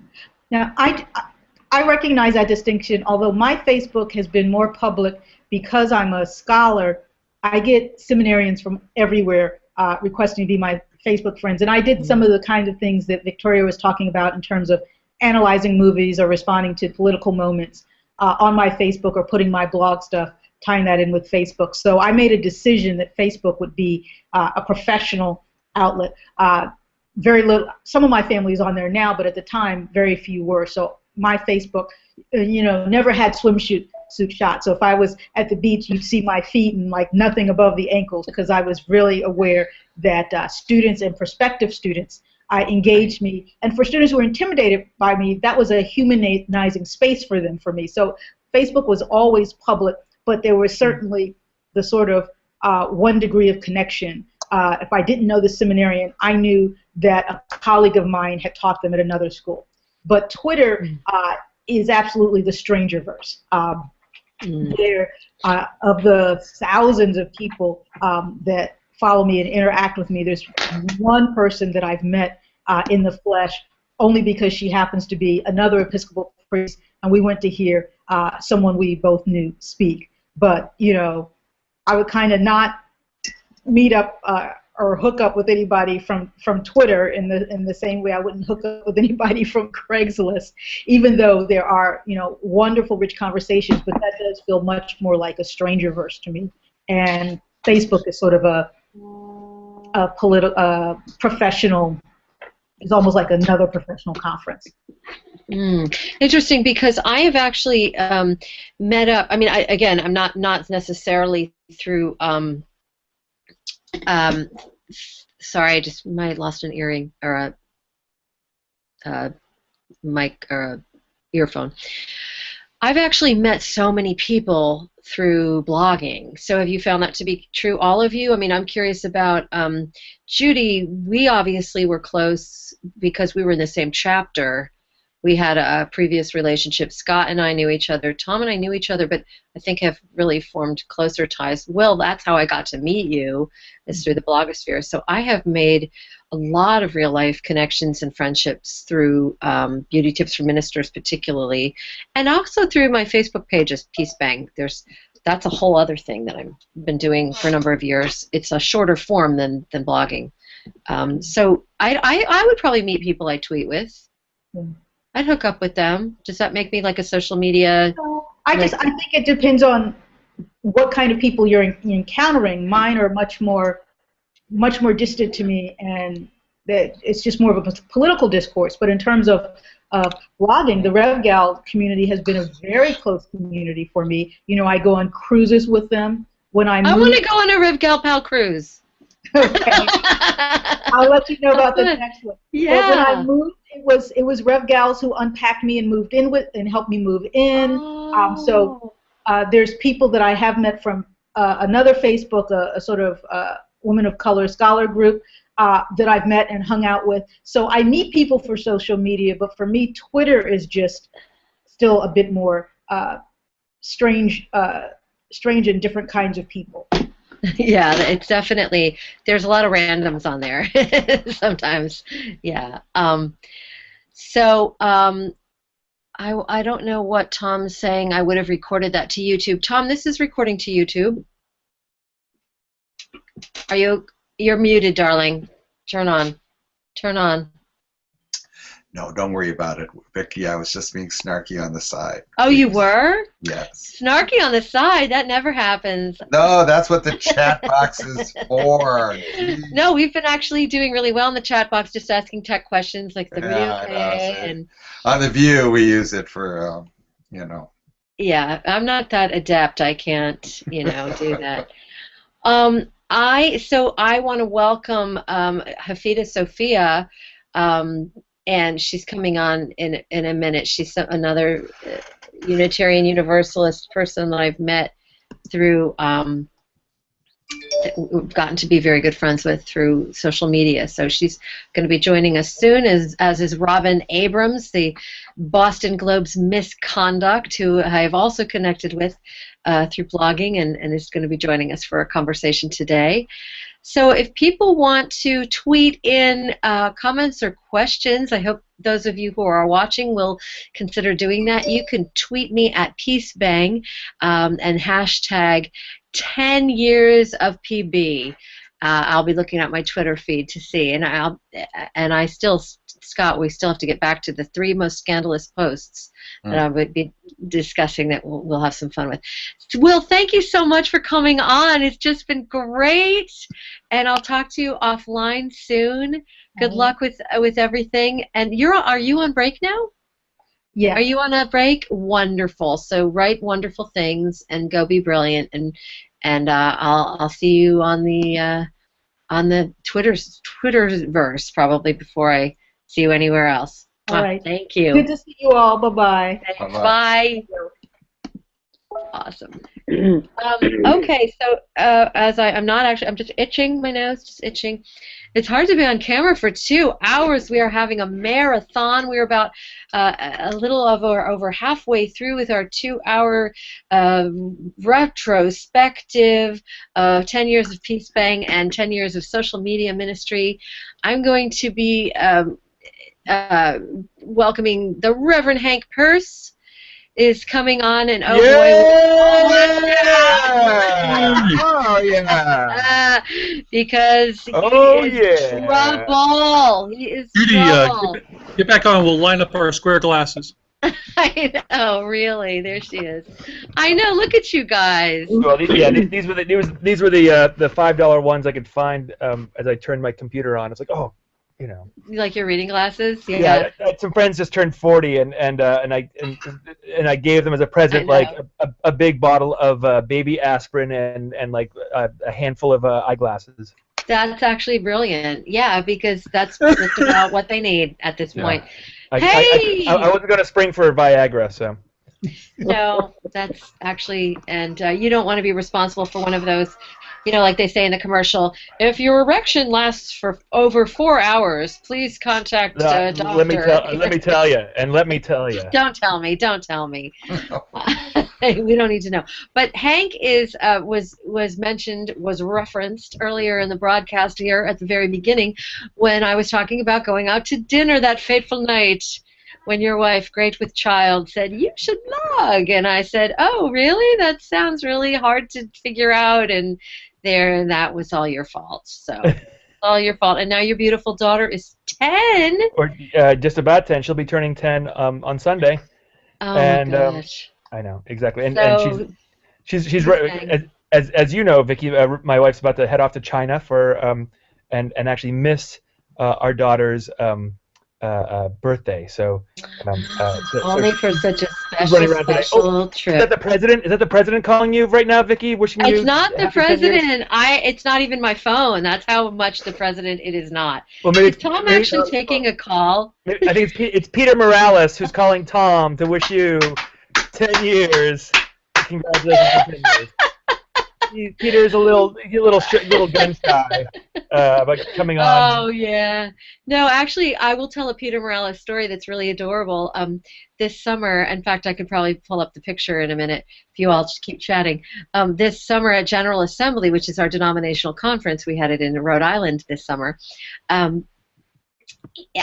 Speaker 6: Now I recognize that distinction. Although my Facebook has been more public because I'm a scholar, I get seminarians from everywhere requesting to be my Facebook friends. And I did some of the kind of things that Victoria was talking about in terms of analyzing movies or responding to political moments on my Facebook or putting my blog stuff, tying that in with Facebook. So I made a decision that Facebook would be a professional outlet. Very little, some of my family is on there now, but at the time, very few were. So my Facebook, never had swimsuit shots. So if I was at the beach, you'd see my feet and like nothing above the ankles, because I was really aware that students and prospective students engaged me. And for students who were intimidated by me, that was a humanizing space for me. So Facebook was always public, but there was certainly the sort of one degree of connection. If I didn't know the seminarian, I knew that a colleague of mine had taught them at another school. But Twitter is absolutely the strangerverse. There, of the thousands of people that follow me and interact with me, there's one person that I've met in the flesh, only because she happens to be another Episcopal priest, and we went to hear someone we both knew speak. But I would kind of not meet up or hook up with anybody from Twitter in the same way I wouldn't hook up with anybody from Craigslist, even though there are wonderful, rich conversations. But that does feel much more like a strangerverse to me. And Facebook is sort of a professional. It's almost like another professional conference.
Speaker 1: Interesting, because I have actually met up. I mean, I'm not necessarily through. Sorry, I lost an earring or mic earphone. I've actually met so many people through blogging. So have you found that to be true, all of you? I mean, I'm curious about Judy. We obviously were close because we were in the same chapter. We had a previous relationship. Scott and I knew each other. Tom and I knew each other, but I think have really formed closer ties. Will, that's how I got to meet you, is through the blogosphere. So I have made a lot of real-life connections and friendships through Beauty Tips for Ministers particularly, and also through my Facebook page as PeaceBang. That's a whole other thing that I've been doing for a number of years. It's a shorter form than blogging. So I would probably meet people I tweet with. I'd hook up with them. Does that make me like a social media?
Speaker 6: I think it depends on what kind of people you're encountering. Mine are much more distant to me, and that it's just more of a political discourse. But in terms of blogging, the RevGal community has been a very close community for me. You know, I go on cruises with them when I
Speaker 1: want to go on a RevGal Pal cruise.
Speaker 6: Okay. I'll let you know about the next one.
Speaker 1: Yeah.
Speaker 6: But when I moved, it was Rev Gals who unpacked me and moved in with and helped me move in. So there's people that I have met from another Facebook, a sort of women of color scholar group that I've met and hung out with. So I meet people for social media, but for me, Twitter is just still a bit more strange and different kinds of people.
Speaker 1: Yeah, it's definitely, there's a lot of randoms on there sometimes. Yeah. I don't know what Tom's saying. I would have recorded that to YouTube. Tom, this is recording to YouTube. You're muted, darling. Turn on.
Speaker 3: No, don't worry about it, Vicki. I was just being snarky on the side.
Speaker 1: Oh, you were?
Speaker 3: Yes.
Speaker 1: Snarky on the side? That never happens.
Speaker 3: No, that's what the chat box is for. Jeez.
Speaker 1: No, we've been actually doing really well in the chat box, just asking tech questions like the video
Speaker 3: and on The View, we use it for, you know.
Speaker 1: Yeah, I'm not that adept. I can't, do that. I want to welcome Hafida Sophia. And she's coming on in a minute. She's another Unitarian Universalist person that I've met through, we've gotten to be very good friends with through social media. So she's going to be joining us soon, as is Robin Abrams, the Boston Globe's misconduct, who I have also connected with through blogging, and is going to be joining us for a conversation today. So if people want to tweet in comments or questions, I hope those of you who are watching will consider doing that. You can tweet me at PeaceBang and hashtag 10 years of PB. I'll be looking at my Twitter feed to see, Scott, we still have to get back to the 3 most scandalous posts that I would be discussing that we'll have some fun with. Will, thank you so much for coming on. It's just been great, and I'll talk to you offline soon. Good luck with everything. And are you on break now? Yeah. Are you on a break? Wonderful. So write wonderful things and go be brilliant, and I'll see you on the Twitterverse probably before I see you anywhere else.
Speaker 6: All right.
Speaker 1: Thank you.
Speaker 6: Good to see you all. Bye-bye.
Speaker 1: Thanks. Bye. Awesome. Okay, so I'm just itching my nose, just itching. It's hard to be on camera for 2 hours. We are having a marathon. We're about a little over halfway through with our 2-hour retrospective of 10 years of PeaceBang and 10 years of social media ministry. I'm going to be welcoming the Reverend Hank Purse is coming on, and
Speaker 3: oh yeah,
Speaker 1: because he is trouble. He is
Speaker 2: Judy,
Speaker 1: trouble.
Speaker 2: get back on. We'll line up our square glasses.
Speaker 1: I know, really. There she is. I know. Look at you guys.
Speaker 7: Well, these were the $5 ones I could find as I turned my computer on. It's like, oh. You
Speaker 1: like your reading glasses?
Speaker 7: Yeah. I had some friends just turned 40, and I gave them as a present like a big bottle of baby aspirin and like a handful of eyeglasses.
Speaker 1: That's actually brilliant. Yeah, because that's just about what they need at this point.
Speaker 7: I wasn't going to spring for Viagra, so.
Speaker 1: No, that's actually, and you don't want to be responsible for one of those, like they say in the commercial, if your erection lasts for over 4 hours, please contact a doctor.
Speaker 7: Let me tell you.
Speaker 1: Don't tell me. We don't need to know. But Hank was mentioned, was referenced earlier in the broadcast here at the very beginning when I was talking about going out to dinner that fateful night when your wife, great with child, said, you should log. And I said, oh, really? That sounds really hard to figure out. And that was all your fault. So all your fault. And now your beautiful daughter is 10.
Speaker 7: Or just about 10. She'll be turning 10 on Sunday.
Speaker 1: Oh,
Speaker 7: and,
Speaker 1: my gosh.
Speaker 7: I know, exactly. And,
Speaker 1: so,
Speaker 7: and she's right. As you know, Vicky, my wife's about to head off to China for and actually miss our daughter's birthday. So
Speaker 1: only for such a special trip.
Speaker 7: Is that the president? Is that the president calling you right now, Vicky? Wishing you.
Speaker 1: It's not the president. It's not even my phone. That's how much the president it is not. Well, maybe is Tom actually taking a call?
Speaker 7: I think it's Peter Morales who's calling Tom to wish you 10 years. Congratulations on 10 years. Peter's a little gun shy about coming on.
Speaker 1: Oh yeah, no, actually, I will tell a Peter Morales story that's really adorable. This summer, in fact, I could probably pull up the picture in a minute if you all just keep chatting. This summer at General Assembly, which is our denominational conference, we had it in Rhode Island this summer.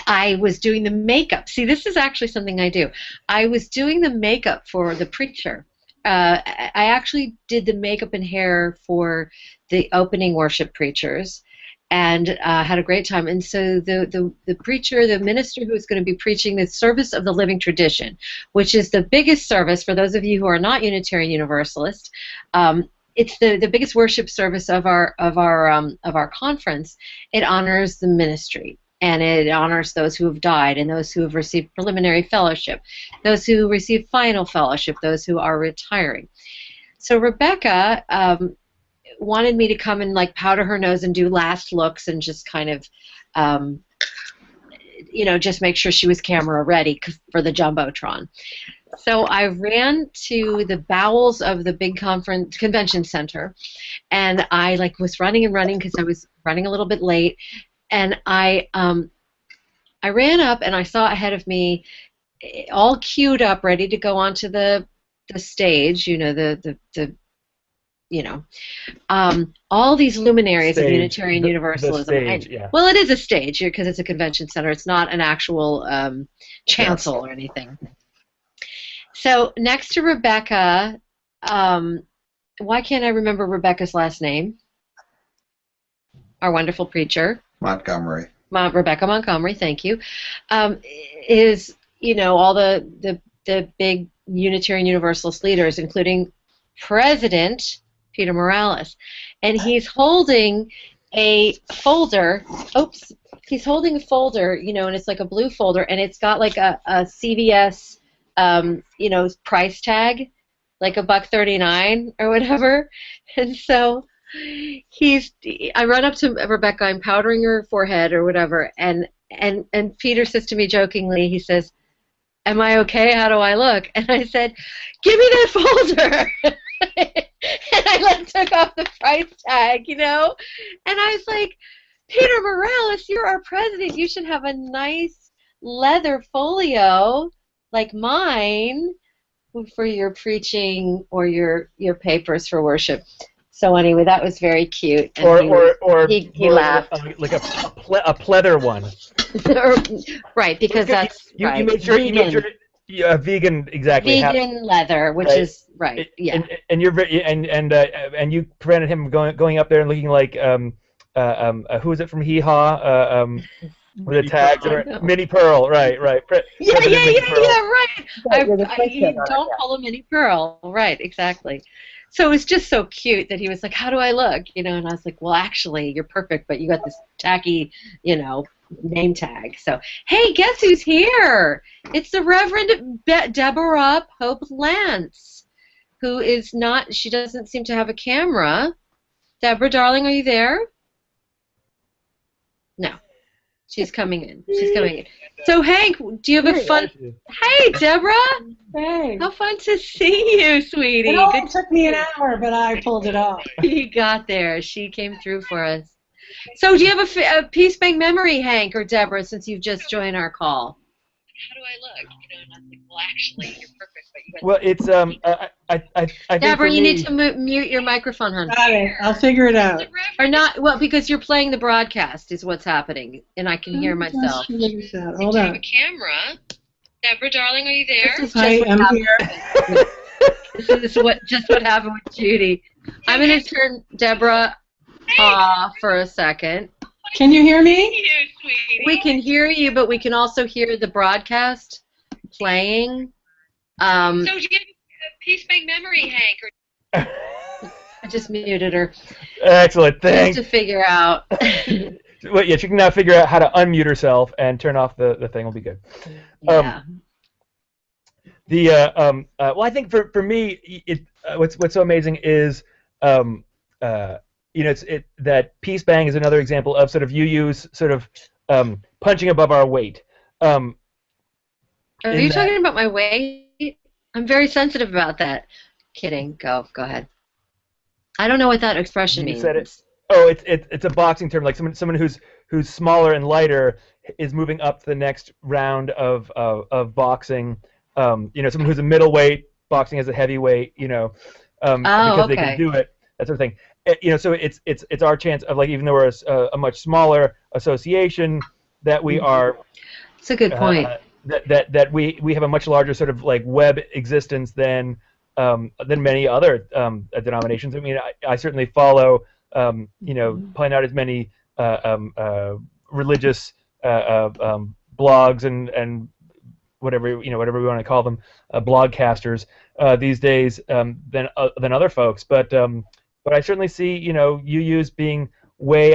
Speaker 1: I was doing the makeup. See, this is actually something I do. I was doing the makeup for the preacher. I actually did the makeup and hair for the opening worship preachers, and had a great time. And so the preacher, the minister who is going to be preaching the service of the living tradition, which is the biggest service for those of you who are not Unitarian Universalist. It's the biggest worship service of our conference. It honors the ministry. And it honors those who have died and those who have received preliminary fellowship, those who receive final fellowship, those who are retiring. So Rebecca wanted me to come and powder her nose and do last looks and just kind of, just make sure she was camera ready for the Jumbotron. So I ran to the bowels of the big convention center, and I was running because I was running a little bit late. And I ran up and I saw ahead of me, all queued up, ready to go onto the stage. All these luminaries of Unitarian Universalism.
Speaker 7: Stage, yeah.
Speaker 1: Well, it is a stage because it's a convention center. It's not an actual chancel or anything. So next to Rebecca, why can't I remember Rebecca's last name? Our wonderful preacher.
Speaker 3: Montgomery.
Speaker 1: Rebecca Montgomery, thank you. Is all the big Unitarian Universalist leaders, including President Peter Morales, and he's holding a folder. Oops, he's holding a folder, and it's like a blue folder, and it's got like a CVS, price tag, like $1.39 or whatever, and so. I run up to Rebecca, I'm powdering her forehead or whatever, and Peter says to me jokingly, he says, am I okay? How do I look? And I said, give me that folder. And I took off the price tag, and I was like, Peter Morales, you're our president. You should have a nice leather folio like mine for your preaching or your papers for worship. So anyway, that was very cute. And he laughed.
Speaker 7: Like a pleather one.
Speaker 1: Right, because that's right.
Speaker 7: You made sure vegan, exactly.
Speaker 1: Vegan leather, which is right. Yeah.
Speaker 7: And you prevented him going up there and looking like who is it from Hee Haw? With the tags, Minnie Pearl, right.
Speaker 1: Yeah, right. Don't call him Minnie Pearl, right? Exactly. So it was just so cute that he was like, how do I look? And I was like, well, actually, you're perfect, but you got this tacky, name tag. So, hey, guess who's here? It's the Reverend Deborah Pope Lance, who is not, she doesn't seem to have a camera. Deborah, darling, are you there? No. She's coming in. She's coming in. So, Hank, do you have a fun... Hey, Deborah.
Speaker 8: Hey.
Speaker 1: How fun to see you, sweetie.
Speaker 8: It only took me an hour, but I pulled it off.
Speaker 1: You got there. She came through for us. So, do you have a PeaceBang memory, Hank or Deborah, since you've just joined our call? How do I look? And I was like, well, actually, you're perfect. But you
Speaker 7: Well, it's I think
Speaker 1: Deborah,
Speaker 7: for
Speaker 1: you
Speaker 7: me,
Speaker 1: need to mute your microphone, hon.
Speaker 8: Got it. I'll figure it out.
Speaker 1: Or not? Well, because you're playing the broadcast is what's happening, and I can hear myself.
Speaker 8: Figure this out. Hold
Speaker 1: Do you have
Speaker 8: on.
Speaker 1: a camera? Deborah, darling, are you there?
Speaker 8: This is Hi, I'm here.
Speaker 1: This is just what happened with Judy. I'm going to turn Deborah off for a second.
Speaker 8: Can you hear me?
Speaker 1: We can hear you, but we can also hear the broadcast playing. So do you have a PeaceBang memory, Hank? I just muted her.
Speaker 7: excellent. Thanks.
Speaker 1: Just to figure out.
Speaker 7: Well, yeah, she can now figure out how to unmute herself and turn off the thing. Will be good.
Speaker 1: Yeah.
Speaker 7: Well, I think for me, what's so amazing is that PeaceBang is another example of sort of UU's sort of punching above our weight.
Speaker 1: Are you talking about my weight? I'm very sensitive about that. Kidding. Go ahead. I don't know what that expression means.
Speaker 7: You said it. Oh, it's a boxing term, like someone who's smaller and lighter is moving up to the next round of boxing. Someone who's a middleweight boxing as a heavyweight. Because they can do it. That sort of thing. So it's our chance of, like, even though we're a much smaller association, that we are.
Speaker 1: That's a good point.
Speaker 7: That we have a much larger sort of like web existence than many other denominations. I mean, I certainly follow probably not as many religious blogs and whatever we want to call them, blogcasters these days than other folks. But I certainly see UUs being way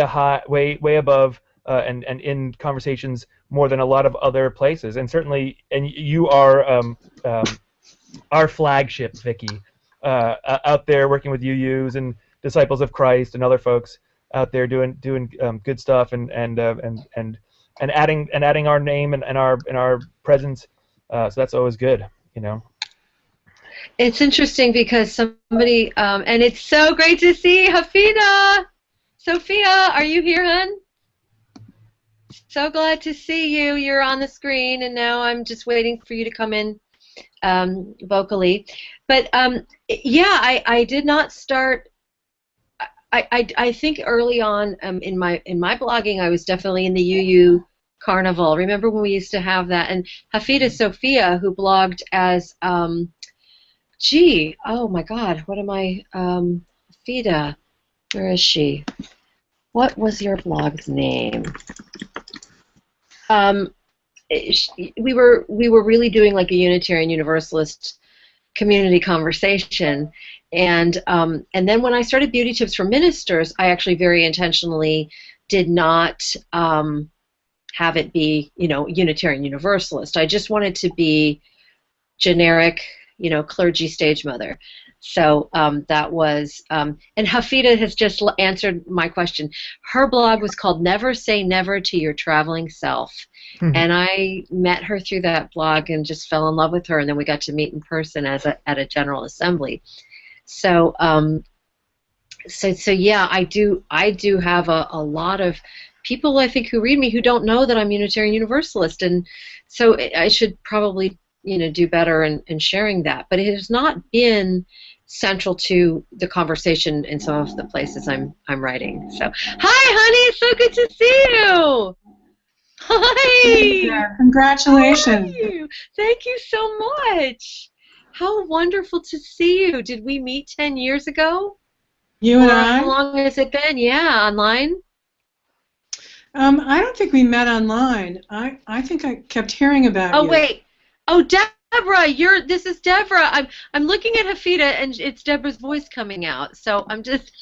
Speaker 7: above and in conversations more than a lot of other places, and you are our flagship, Vicky, out there working with UUs and Disciples of Christ and other folks out there doing good stuff and adding our name and our presence. So that's always good,
Speaker 1: It's interesting because somebody and it's so great to see Hafida. Sophia, are you here, hon? So glad to see you. You're on the screen, and now I'm just waiting for you to come in vocally. But yeah, I did not start. I think early on in my blogging, I was definitely in the UU Carnival. Remember when we used to have that? And Hafida Sophia, who blogged as oh my God, what am I? Hafida, where is she? What was your blog's name? We were really doing like a Unitarian Universalist community conversation, and then when I started Beauty Tips for Ministers, I actually very intentionally did not have it be Unitarian Universalist. I just wanted to be generic, clergy stage mother. So that was, and Hafida has just answered my question. Her blog was called Never Say Never to Your Traveling Self. And I met her through that blog and just fell in love with her, and then we got to meet in person at a General Assembly. So, so yeah, I do have a lot of people, I think, who read me who don't know that I'm Unitarian Universalist, and so I should probably do better in sharing that. But it has not been central to the conversation in some of the places I'm writing. So, hi, honey, it's so good to see you. Hi.
Speaker 8: Congratulations.
Speaker 1: Thank you so much. How wonderful to see you. Did we meet 10 years ago?
Speaker 8: You and
Speaker 1: How long has it been? Yeah, online.
Speaker 8: I don't think we met online. I think I kept hearing about you.
Speaker 1: Oh wait. Oh, Deborah, this is Deborah. I'm looking at Hafida and it's Deborah's voice coming out. So I'm just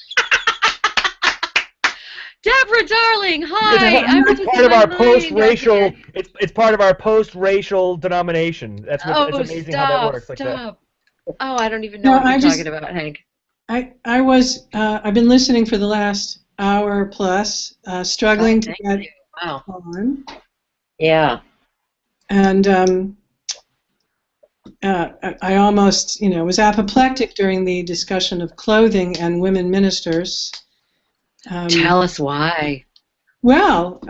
Speaker 1: Deborah, darling, hi.
Speaker 7: It's part of our post-racial. It's part of our post-racial denomination. That's what. It's amazing how that works. Like that.
Speaker 1: Oh, I don't even know what you're talking about, Hank.
Speaker 8: I've been listening for the last hour plus, struggling to get
Speaker 1: Wow.
Speaker 8: on.
Speaker 1: Yeah.
Speaker 8: And I almost, was apoplectic during the discussion of clothing and women ministers.
Speaker 1: Tell us why.
Speaker 8: Well,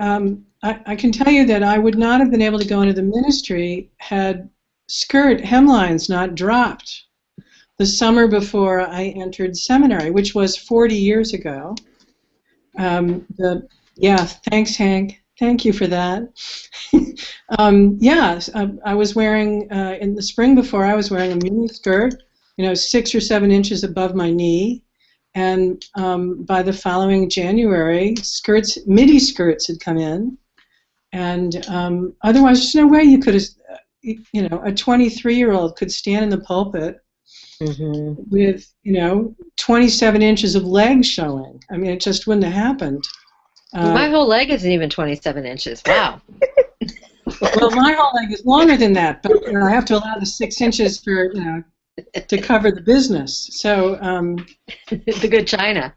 Speaker 8: I can tell you that I would not have been able to go into the ministry had skirt hemlines not dropped the summer before I entered seminary, which was 40 years ago. Thanks, Hank. Thank you for that. I was wearing, in the spring before, I was wearing a mini skirt, 6 or 7 inches above my knee. And by the following January, midi skirts had come in. And otherwise, there's no way you could have, a 23-year-old could stand in the pulpit with, 27 inches of legs showing. I mean, it just wouldn't have happened.
Speaker 1: My whole leg isn't even 27 inches. Wow.
Speaker 8: Well, my whole leg is longer than that, but I have to allow the 6 inches for, to cover the business. So
Speaker 1: the good china.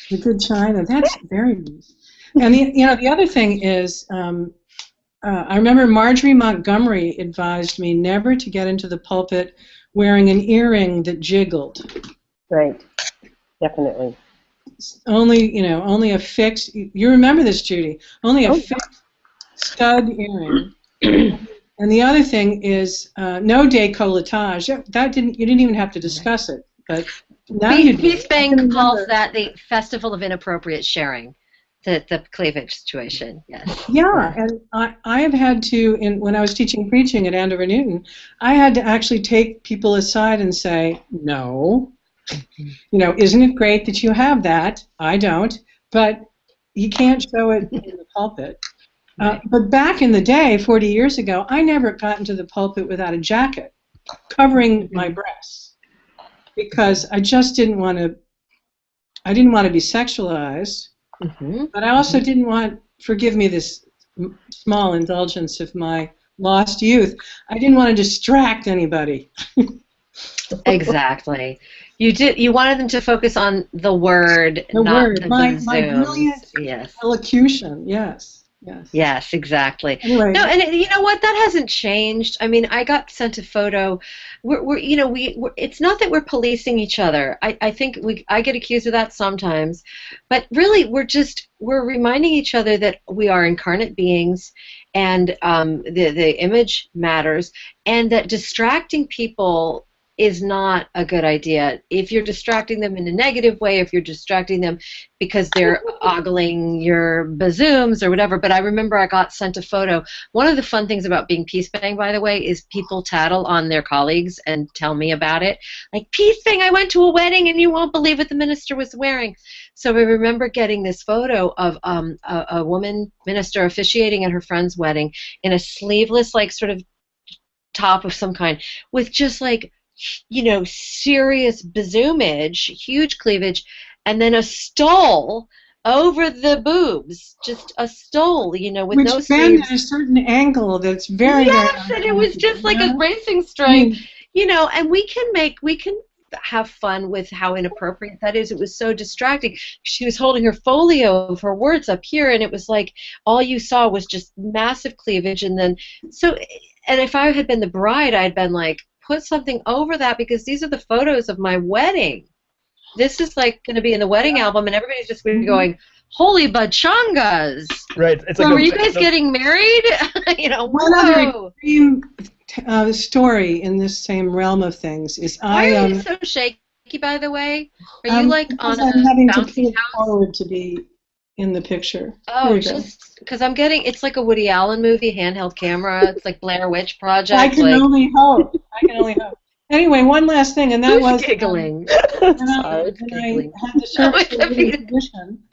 Speaker 8: The good china. That's very nice. And the other thing is, I remember Marjorie Montgomery advised me never to get into the pulpit wearing an earring that jiggled.
Speaker 5: Right. Definitely.
Speaker 8: Only a fixed. You remember this, Judy? Only a fixed stud earring. And the other thing is no décolletage. You didn't even have to discuss it. But now you do.
Speaker 1: PeaceBang calls that the Festival of Inappropriate Sharing, the cleavage situation. Yes.
Speaker 8: Yeah, and I have had to, when I was teaching preaching at Andover Newton, I had to actually take people aside and say, no. Isn't it great that you have that? I don't, but you can't show it in the pulpit. But back in the day, 40 years ago, I never got into the pulpit without a jacket covering my breasts because I just didn't want to. I didn't want to be sexualized, but I also didn't want. Forgive me this small indulgence of my lost youth. I didn't want to distract anybody.
Speaker 1: Exactly. You wanted them to focus on the word, not the
Speaker 8: my
Speaker 1: zooms.
Speaker 8: Brilliant elocution. Yes.
Speaker 1: Yes, exactly.
Speaker 8: Anyway.
Speaker 1: No, and you know what? That hasn't changed. I mean, I got sent a photo. It's not that we're policing each other. I think I get accused of that sometimes, but really, we're reminding each other that we are incarnate beings, and the image matters, and that distracting people is not a good idea. If you're distracting them in a negative way, if you're distracting them because they're ogling your bazooms or whatever. But I remember I got sent a photo. One of the fun things about being PeaceBang, by the way, is people tattle on their colleagues and tell me about it. Like, PeaceBang, I went to a wedding and you won't believe what the minister was wearing. So I remember getting this photo of a woman minister officiating at her friend's wedding in a sleeveless, like, sort of top of some kind with just, like, serious bazoomage, huge cleavage, and then a stole over the boobs, just a stole, with
Speaker 8: which
Speaker 1: no
Speaker 8: bend
Speaker 1: sleeves.
Speaker 8: at a certain angle that's very,
Speaker 1: yes,
Speaker 8: very
Speaker 1: and it was just like a racing stripe, and we can have fun with how inappropriate that is. It was so distracting. She was holding her folio of her words up here, and it was like all you saw was just massive cleavage, and if I had been the bride, I'd been like, put something over that because these are the photos of my wedding. This is like going to be in the wedding album, and everybody's just going to be going, holy bachongas!
Speaker 7: Right. It's
Speaker 1: so
Speaker 7: like
Speaker 1: were you guys getting married?
Speaker 8: One other extreme story in this same realm of things is
Speaker 1: Why are you so shaky, by the way? Are you like on a
Speaker 8: having to
Speaker 1: bouncy
Speaker 8: pull
Speaker 1: house?
Speaker 8: forward to be in the picture.
Speaker 1: Oh, just because it's like a Woody Allen movie, handheld camera. It's like Blair Witch Project.
Speaker 8: I can only hope. Anyway, one last thing, and that
Speaker 1: Who's
Speaker 8: was
Speaker 1: giggling.
Speaker 8: Sorry,
Speaker 1: giggling.
Speaker 8: I had the search for a position.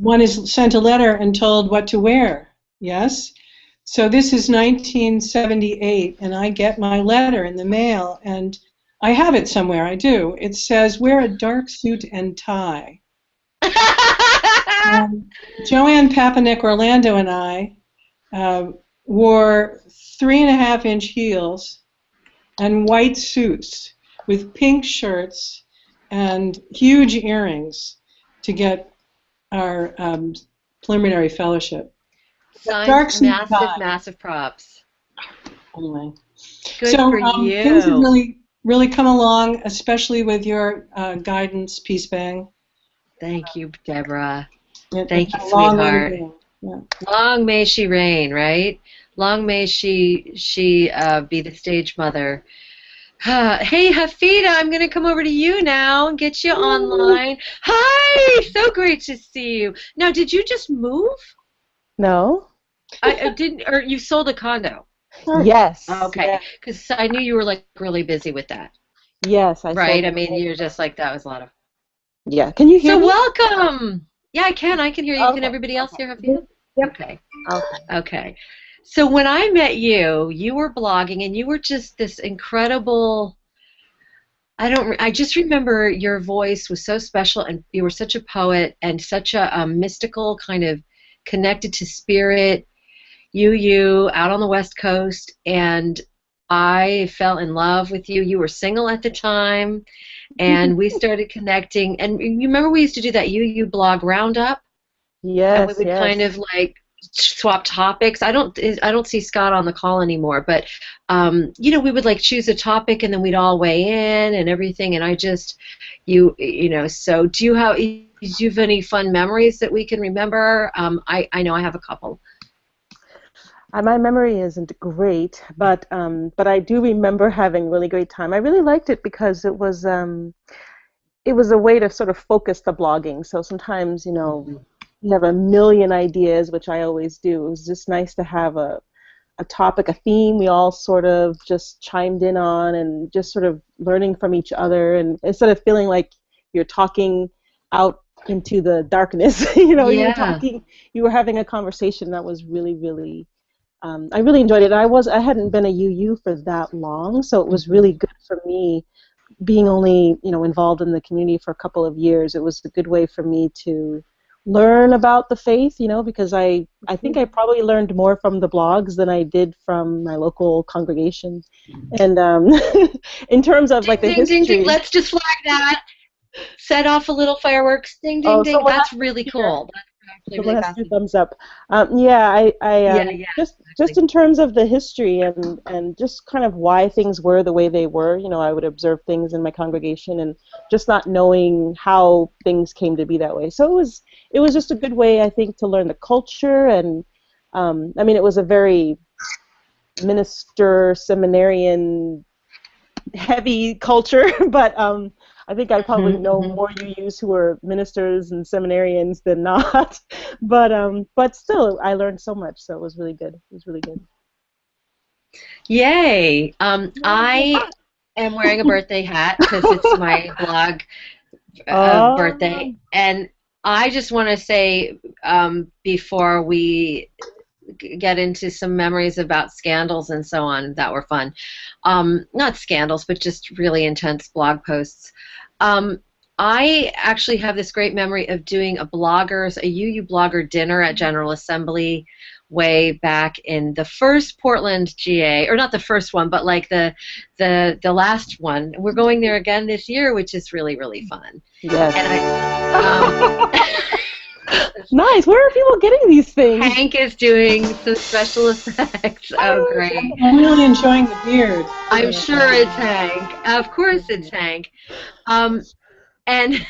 Speaker 8: One is sent a letter and told what to wear. Yes. So this is 1978, and I get my letter in the mail, and I have it somewhere. I do. It says, wear a dark suit and tie. Joanne Papanek Orlando and I wore 3.5-inch heels and white suits with pink shirts and huge earrings to get our preliminary fellowship. Dark
Speaker 1: Signs,
Speaker 8: Sweet
Speaker 1: massive,
Speaker 8: Pie.
Speaker 1: massive props.
Speaker 8: Anyway.
Speaker 1: Good
Speaker 8: So
Speaker 1: for
Speaker 8: things have
Speaker 1: you.
Speaker 8: really come along, especially with your guidance, PeaceBang.
Speaker 1: Thank you, Deborah.
Speaker 8: It's
Speaker 1: Thank you,
Speaker 8: a long
Speaker 1: sweetheart.
Speaker 8: run. Yeah.
Speaker 1: Long may she reign, right? Long may she be the stage mother. Hey, Hafida, I'm going to come over to you now and get you online. Hi, so great to see you. Now, did you just move?
Speaker 9: No.
Speaker 1: I didn't, or you sold a condo?
Speaker 9: Yes.
Speaker 1: Okay, because I knew you were like really busy with that,
Speaker 9: Yes, I
Speaker 1: right?
Speaker 9: sold.
Speaker 1: I mean, you're just like that was a lot of.
Speaker 9: Yeah. Can you hear
Speaker 1: So
Speaker 9: me?
Speaker 1: welcome. Yeah, I can. I can hear you. Can
Speaker 9: Okay.
Speaker 1: everybody else hear Hafida?
Speaker 9: Yep.
Speaker 1: Okay.
Speaker 9: Okay.
Speaker 1: Okay. So when I met you, you were blogging and you were just this incredible. I just remember your voice was so special and you were such a poet and such a mystical kind of connected to spirit. You out on the West Coast, and I fell in love with you. You were single at the time, and we started connecting. And you remember we used to do that blog roundup? And we
Speaker 9: Yes.
Speaker 1: would
Speaker 9: Yes.
Speaker 1: kind of like swap topics. I don't see Scott on the call anymore, but we would like choose a topic and then we'd all weigh in and everything. And I just so do you have any fun memories that we can remember? I know I have a couple.
Speaker 9: My memory isn't great, but I do remember having a really great time. I really liked it because it was a way to sort of focus the blogging. So sometimes, you have a million ideas, which I always do. It was just nice to have a topic, a theme we all sort of just chimed in on and just sort of learning from each other. And instead of feeling like you're talking out into the darkness, you were having a conversation that was really, really, I really enjoyed it. I hadn't been a UU for that long, so it was really good for me being only, involved in the community for a couple of years. It was a good way for me to learn about the faith, because I think I probably learned more from the blogs than I did from my local congregation. And in terms of like the history,
Speaker 1: ding, ding. Let's just flag that. Set off a little fireworks. Ding, ding, ding. That's really cool.
Speaker 9: Someone has 2 thumbs up. I just in terms of the history and just kind of why things were the way they were. I would observe things in my congregation and just not knowing how things came to be that way. So it was just a good way, I think, to learn the culture. And it was a very minister seminarian heavy culture, but I think I probably know more UUs who are ministers and seminarians than not. But still, I learned so much, so it was really good. It was really good.
Speaker 1: Yay! I am wearing a birthday hat because it's my blog birthday, and I just want to say before we get into some memories about scandals and so on that were fun. Not scandals, but just really intense blog posts. I actually have this great memory of doing a UU blogger dinner at General Assembly way back in the first Portland GA, or not the first one, but like the last one. We're going there again this year, which is really, really fun.
Speaker 9: Yes.
Speaker 1: And
Speaker 9: nice. Where are people getting these things?
Speaker 1: Hank is doing some special effects. Oh, great.
Speaker 8: I'm really enjoying the beard.
Speaker 1: I'm sure it's Hank. Of course it's Hank. And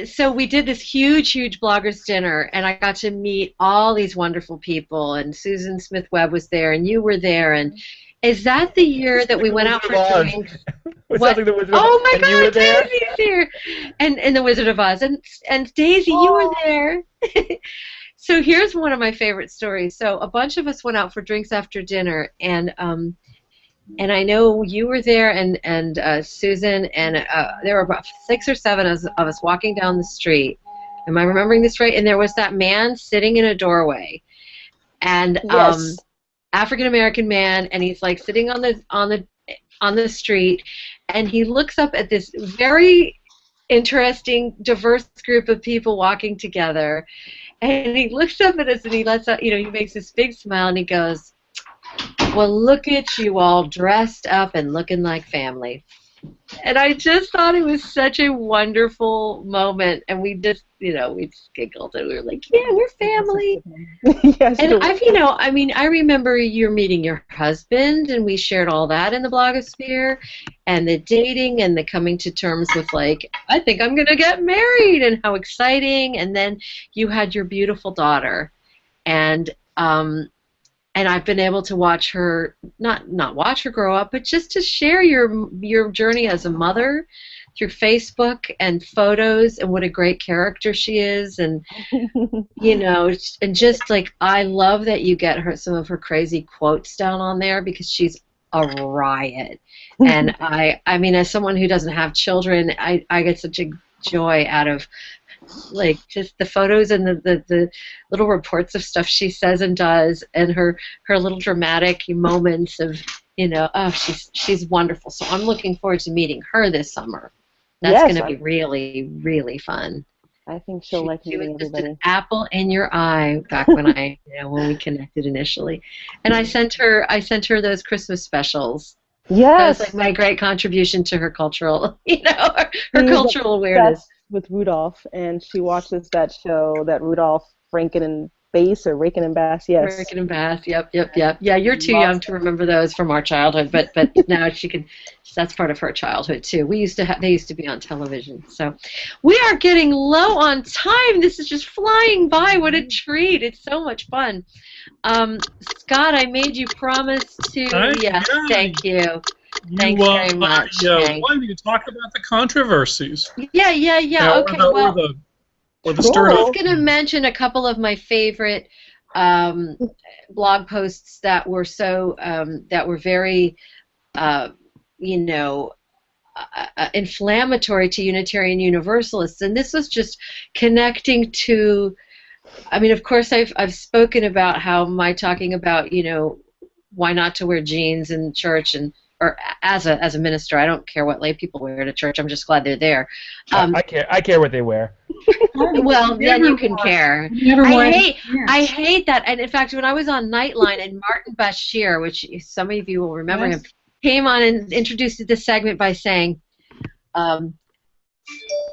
Speaker 1: so we did this huge bloggers dinner, and I got to meet all these wonderful people, and Susan Smith Webb was there, and you were there, and is that the year that we went out for drinks? Oh my God, Daisy's here, and the Wizard of Oz, and Daisy, you were there. So here's one of my favorite stories. So a bunch of us went out for drinks after dinner, and I know you were there, and Susan, and there were about 6 or 7 of us walking down the street. Am I remembering this right? And there was that man sitting in a doorway, and
Speaker 9: yes.
Speaker 1: African American man, and he's like sitting on the street, and he looks up at this very interesting, diverse group of people walking together, and he looks up at us and he lets out, he makes this big smile and he goes, well, look at you all dressed up and looking like family. And I just thought it was such a wonderful moment, and we just, we just giggled, and we were like, yeah, we're family.
Speaker 9: Yes.
Speaker 1: And I remember you meeting your husband, and we shared all that in the blogosphere, and the dating, and the coming to terms with, like, I think I'm going to get married, and how exciting. And then you had your beautiful daughter, and I've been able to watch her, not watch her grow up, but just to share your journey as a mother through Facebook and photos, and what a great character she is, and and just like, I love that you get some of her crazy quotes down on there, because she's a riot. And I mean, as someone who doesn't have children, I get such a joy out of, like, just the photos and the little reports of stuff she says and does, and her little dramatic moments of, she's wonderful. So I'm looking forward to meeting her this summer. That's going to be really, really fun.
Speaker 9: I think she'll like meeting everybody.
Speaker 1: Just an apple in your eye back when when we connected initially, and I sent her those Christmas specials.
Speaker 9: Yes,
Speaker 1: that was like my great contribution to her cultural, her cultural awareness.
Speaker 9: With Rudolph, and she watches that show, that Rudolph Rankin and Bass, or Rankin and Bass, yes.
Speaker 1: Rankin and Bass, yep. Yeah, you're too young to remember those from our childhood, but now she can. That's part of her childhood too. They used to be on television. So we are getting low on time. This is just flying by. What a treat! It's so much fun. Scott, I made you promise to. Yes, thank you. Thanks very much.
Speaker 2: Why do you talk about the controversies?
Speaker 1: Yeah. Okay,
Speaker 2: or the stir
Speaker 1: I was going to mention a couple of my favorite blog posts that were very, inflammatory to Unitarian Universalists, and this was just connecting to. I mean, of course, I've spoken about how my talking about why not to wear jeans in church, or as a minister, I don't care what lay people wear to church. I'm just glad they're there.
Speaker 7: I care what they wear.
Speaker 1: Well, then you can care. I hate that. And in fact, when I was on Nightline, and Martin Bashir, which some of you will remember him, came on and introduced this segment by saying,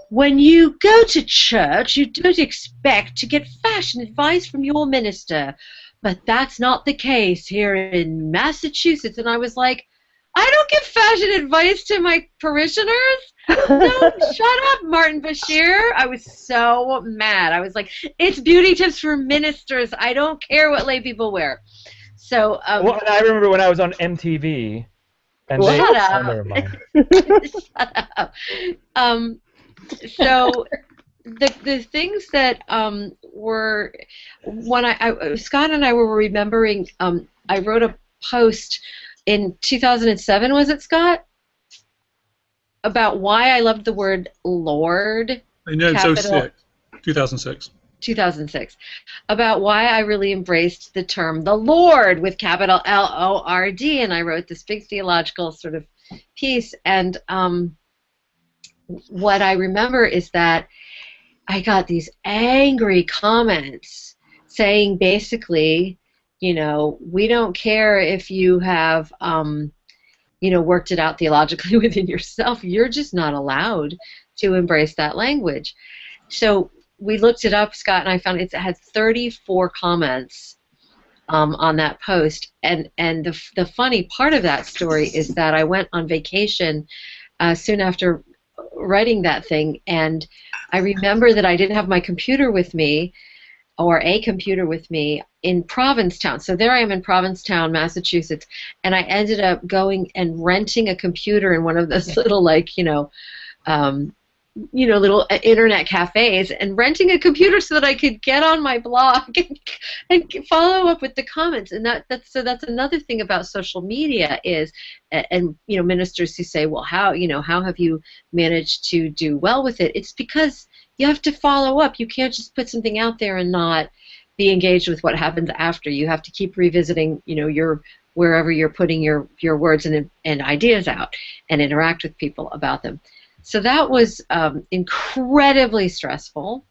Speaker 1: when you go to church, you don't expect to get fashion advice from your minister. But that's not the case here in Massachusetts. And I was like, I don't give fashion advice to my parishioners. No, shut up, Martin Bashir. I was so mad. I was like, it's beauty tips for ministers. I don't care what lay people wear. So.
Speaker 7: Well, I remember when I was on MTV. And
Speaker 1: shut up.
Speaker 7: Never mind.
Speaker 1: Shut up. So the things that were when Scott and I were remembering. I wrote a post in 2007, was it, Scott? About why I loved the word Lord.
Speaker 2: I know, it's 2006.
Speaker 1: 2006. About why I really embraced the term the Lord with capital L-O-R-D, and I wrote this big theological sort of piece. And what I remember is that I got these angry comments saying basically, we don't care if you have, worked it out theologically within yourself. You're just not allowed to embrace that language. So we looked it up, Scott, and I found it had 34 comments on that post. And the funny part of that story is that I went on vacation soon after writing that thing, and I remember that I didn't have my computer with me, or a computer with me, in Provincetown. So there I am in Provincetown, Massachusetts, and I ended up going and renting a computer in one of those little, little internet cafes, and renting a computer so that I could get on my blog and follow up with the comments. And that's another thing about social media is, and ministers who say, well, how have you managed to do well with it? It's because you have to follow up. You can't just put something out there and not be engaged with what happens after. You have to keep revisiting, wherever you're putting your words and ideas out, and interact with people about them. So that was incredibly stressful.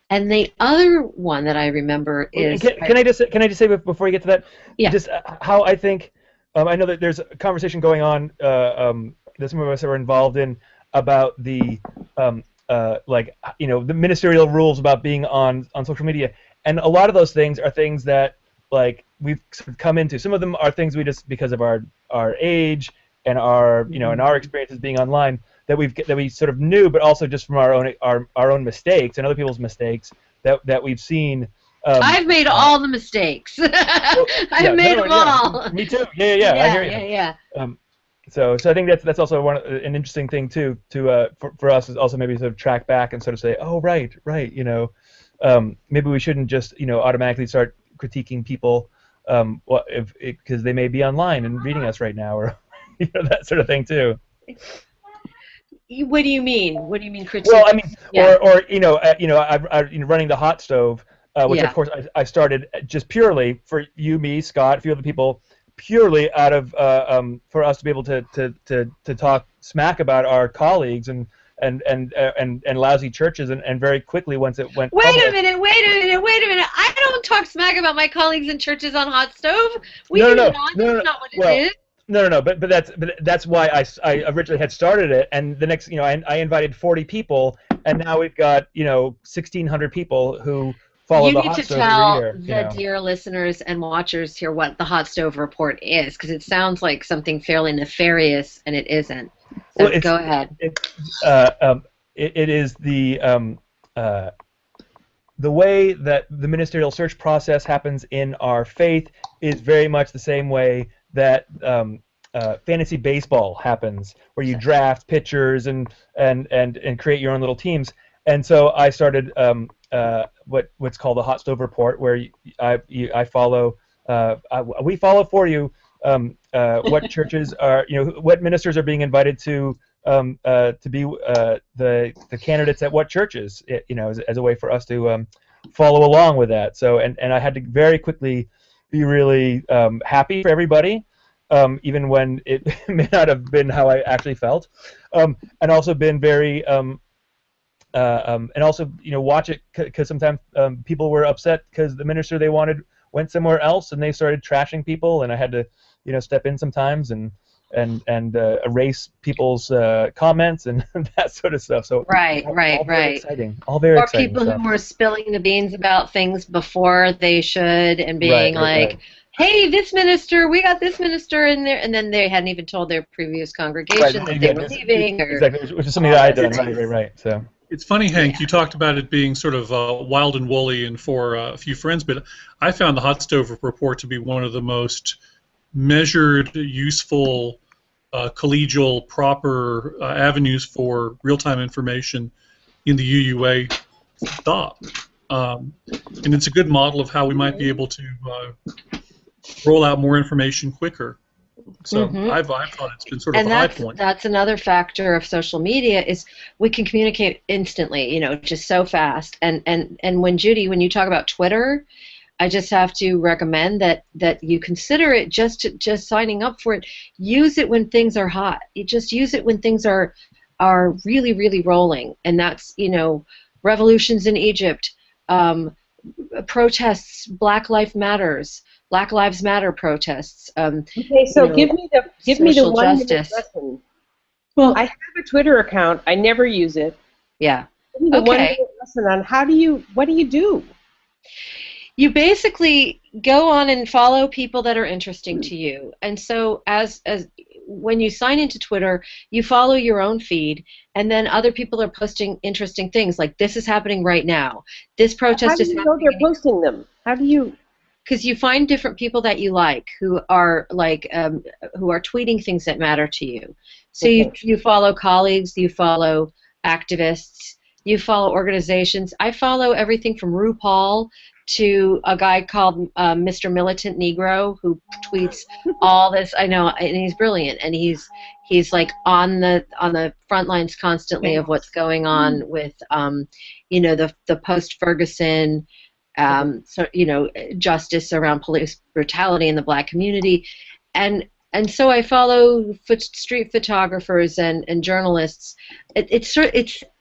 Speaker 1: And the other one that I remember is
Speaker 7: can I just say before you get to that, just how I think I know that there's a conversation going on that some of us are involved in about the the ministerial rules about being on social media, and a lot of those things are things that like we've sort of come into. Some of them are things we just because of our age and our and our experiences being online that we sort of knew, but also just from our own mistakes and other people's mistakes that we've seen.
Speaker 1: I've made all the mistakes. I've made them all.
Speaker 7: Me too. Yeah. I hear you.
Speaker 1: Yeah.
Speaker 7: So I think that's also an interesting thing too for us is also maybe sort of track back and sort of say, oh right, maybe we shouldn't just automatically start critiquing people because they may be online and reading us right now or that sort of thing too.
Speaker 1: What do you mean? What do you mean critique?
Speaker 7: Well, I mean, I'm running the hot stove, which of course I started just purely for you, me, Scott, a few other people, purely out of for us to be able to talk smack about our colleagues and lousy churches, and very quickly once it went.
Speaker 1: Wait a minute! I don't talk smack about my colleagues in churches on hot stove. No. That's not what it is.
Speaker 7: No. But that's why I originally had started it, and the next I invited 40 people, and now we've got 1,600 people who follow the hot stove every year.
Speaker 1: You need to tell the dear listeners and watchers here what the hot stove report is, because it sounds like something fairly nefarious, and it isn't. So go ahead.
Speaker 7: It is the way that the ministerial search process happens in our faith is very much the same way that fantasy baseball happens, where you draft pitchers and create your own little teams. And so I started what's called the hot stove report, where I follow we follow for you what churches are what ministers are being invited to be the candidates at what churches as a way for us to follow along with that. So and I had to very quickly be really happy for everybody, even when it may not have been how I actually felt, and also been very and also watch it because sometimes people were upset because the minister they wanted went somewhere else and they started trashing people, and I had to step in sometimes and erase people's comments and that sort of stuff. So
Speaker 1: right.
Speaker 7: Very exciting. All very exciting.
Speaker 1: Or people who were spilling the beans about things before they should and being right. Hey, this minister, we got this minister in there, and then they hadn't even told their previous congregation that they were leaving.
Speaker 7: Exactly, which is something that I had done. Right. So.
Speaker 2: It's funny, Hank, you talked about it being sort of wild and woolly and for a few friends, but I found the hot stove report to be one of the most measured, useful, collegial, proper avenues for real-time information in the UUA thought. And it's a good model of how we might be able to roll out more information quicker. So I've thought it's been sort of a high point.
Speaker 1: That's another factor of social media is we can communicate instantly, just so fast. And when you talk about Twitter, I just have to recommend that you consider it just signing up for it. Use it when things are hot. You just use it when things are really, really rolling. And that's, revolutions in Egypt, protests, Black Lives Matter protests.
Speaker 5: Okay, so give me the 1 minute lesson.
Speaker 8: Well,
Speaker 5: I have a Twitter account. I never use it.
Speaker 1: Yeah.
Speaker 5: Give me the 1 minute lesson on what do you do?
Speaker 1: You basically go on and follow people that are interesting to you. And so as when you sign into Twitter, you follow your own feed, and then other people are posting interesting things like this is happening right now. This protest is happening.
Speaker 5: How do you know they're posting them? How do you?
Speaker 1: Because you find different people that you like who are tweeting things that matter to you. So you follow colleagues, you follow activists, you follow organizations. I follow everything from RuPaul to a guy called Mr. Militant Negro who tweets all this. I know, and he's brilliant, and he's like on the front lines constantly of what's going on with the post-Ferguson justice around police brutality in the Black community, and so I follow street photographers and journalists. It's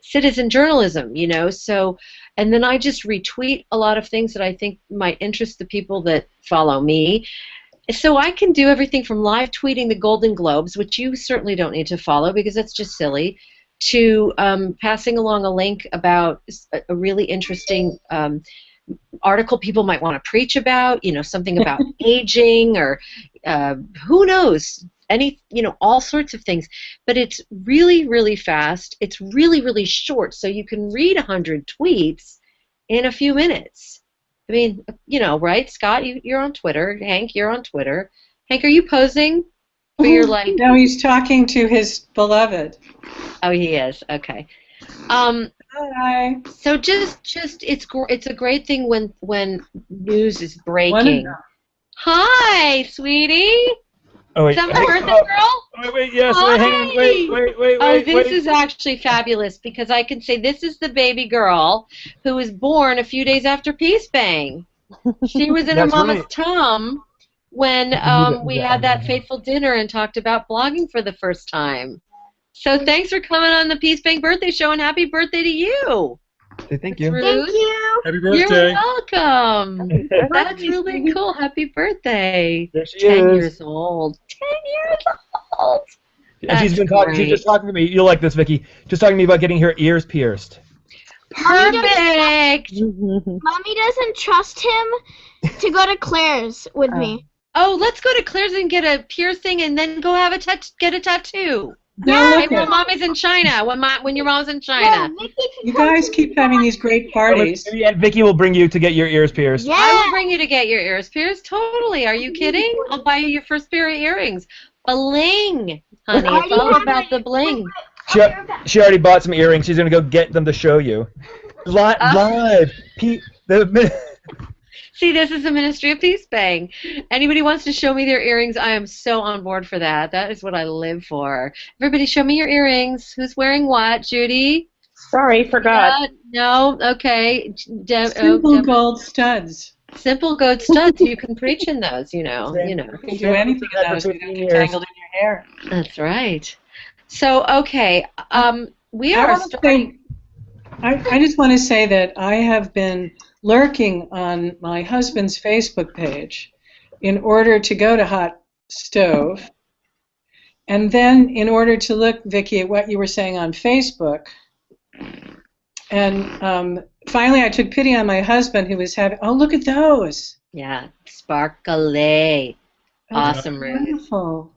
Speaker 1: citizen journalism, so. And then I just retweet a lot of things that I think might interest the people that follow me. So I can do everything from live tweeting the Golden Globes, which you certainly don't need to follow because that's just silly, to passing along a link about a really interesting article people might want to preach about, something about aging or who knows, all sorts of things. But it's really, really fast. It's really, really short, so you can read 100 tweets in a few minutes. I mean, right, Scott? You're on Twitter. Hank, you're on Twitter. Hank, are you posing for your like?
Speaker 8: No, he's talking to his beloved.
Speaker 1: Oh, he is. Okay.
Speaker 8: Hi.
Speaker 1: So just it's a great thing when news is breaking.
Speaker 8: Wonderful.
Speaker 1: Hi, sweetie.
Speaker 7: Oh wait.
Speaker 1: Is that my birthday girl?
Speaker 7: Wait. Yes.
Speaker 1: Hi.
Speaker 7: Wait. Hang on. Wait.
Speaker 1: Oh, this is actually fabulous because I can say this is the baby girl who was born a few days after PeaceBang. She was in her
Speaker 7: That's
Speaker 1: mama's
Speaker 7: right.
Speaker 1: tum when we had that fateful dinner and talked about blogging for the first time. So thanks for coming on the PeaceBang birthday show and happy birthday to you.
Speaker 7: Thank you.
Speaker 1: Ruth.
Speaker 10: Thank you.
Speaker 2: Happy
Speaker 1: You're
Speaker 2: birthday.
Speaker 1: welcome. That's really cool. Happy birthday.
Speaker 7: There she
Speaker 1: 10
Speaker 7: is.
Speaker 1: years old. 10 years old.
Speaker 7: And she's been
Speaker 1: That's
Speaker 7: talking. She's
Speaker 1: great.
Speaker 7: just talking to me. You'll like this, Vicky. Just talking to me about getting her ears pierced.
Speaker 1: Perfect.
Speaker 10: Mommy doesn't trust him to go to Claire's with me.
Speaker 1: Oh, let's go to Claire's and get a piercing and then go have get a tattoo.
Speaker 8: Now look
Speaker 1: When
Speaker 8: at
Speaker 1: mommy's in China. When your mom's in China.
Speaker 10: Vicky can
Speaker 8: you
Speaker 10: come
Speaker 8: guys
Speaker 10: to
Speaker 8: keep
Speaker 10: me.
Speaker 8: having these great parties.
Speaker 7: Yeah, Vicky will bring you to get your ears pierced.
Speaker 1: I
Speaker 10: Yeah.
Speaker 1: will bring you to get your ears pierced. Totally. Are you kidding? I'll buy you your first pair of earrings. Bling, honey.
Speaker 10: I
Speaker 1: It's all
Speaker 10: already
Speaker 1: about
Speaker 10: have
Speaker 1: the
Speaker 10: my-
Speaker 1: bling.
Speaker 7: She already bought some earrings. She's gonna go get them to show you. Live.
Speaker 1: See, this is the Ministry of PeaceBang. Anybody wants to show me their earrings, I am so on board for that. That is what I live for. Everybody show me your earrings. Who's wearing what? Judy?
Speaker 5: Sorry, forgot.
Speaker 1: No? Okay.
Speaker 8: Simple gold studs.
Speaker 1: Simple gold studs. You can preach in those, you know.
Speaker 8: You can do anything in those. You don't get tangled in your hair.
Speaker 1: That's right. So, okay. We
Speaker 8: I
Speaker 1: are
Speaker 8: wanna
Speaker 1: starting.
Speaker 8: say- I just want to say that I have been lurking on my husband's Facebook page in order to go to Hot Stove, and then in order to look, Vicky, at what you were saying on Facebook. And finally, I took pity on my husband, who was having. Oh, look at those!
Speaker 1: Yeah. Sparkly. Awesome, Ruth.
Speaker 8: Wonderful.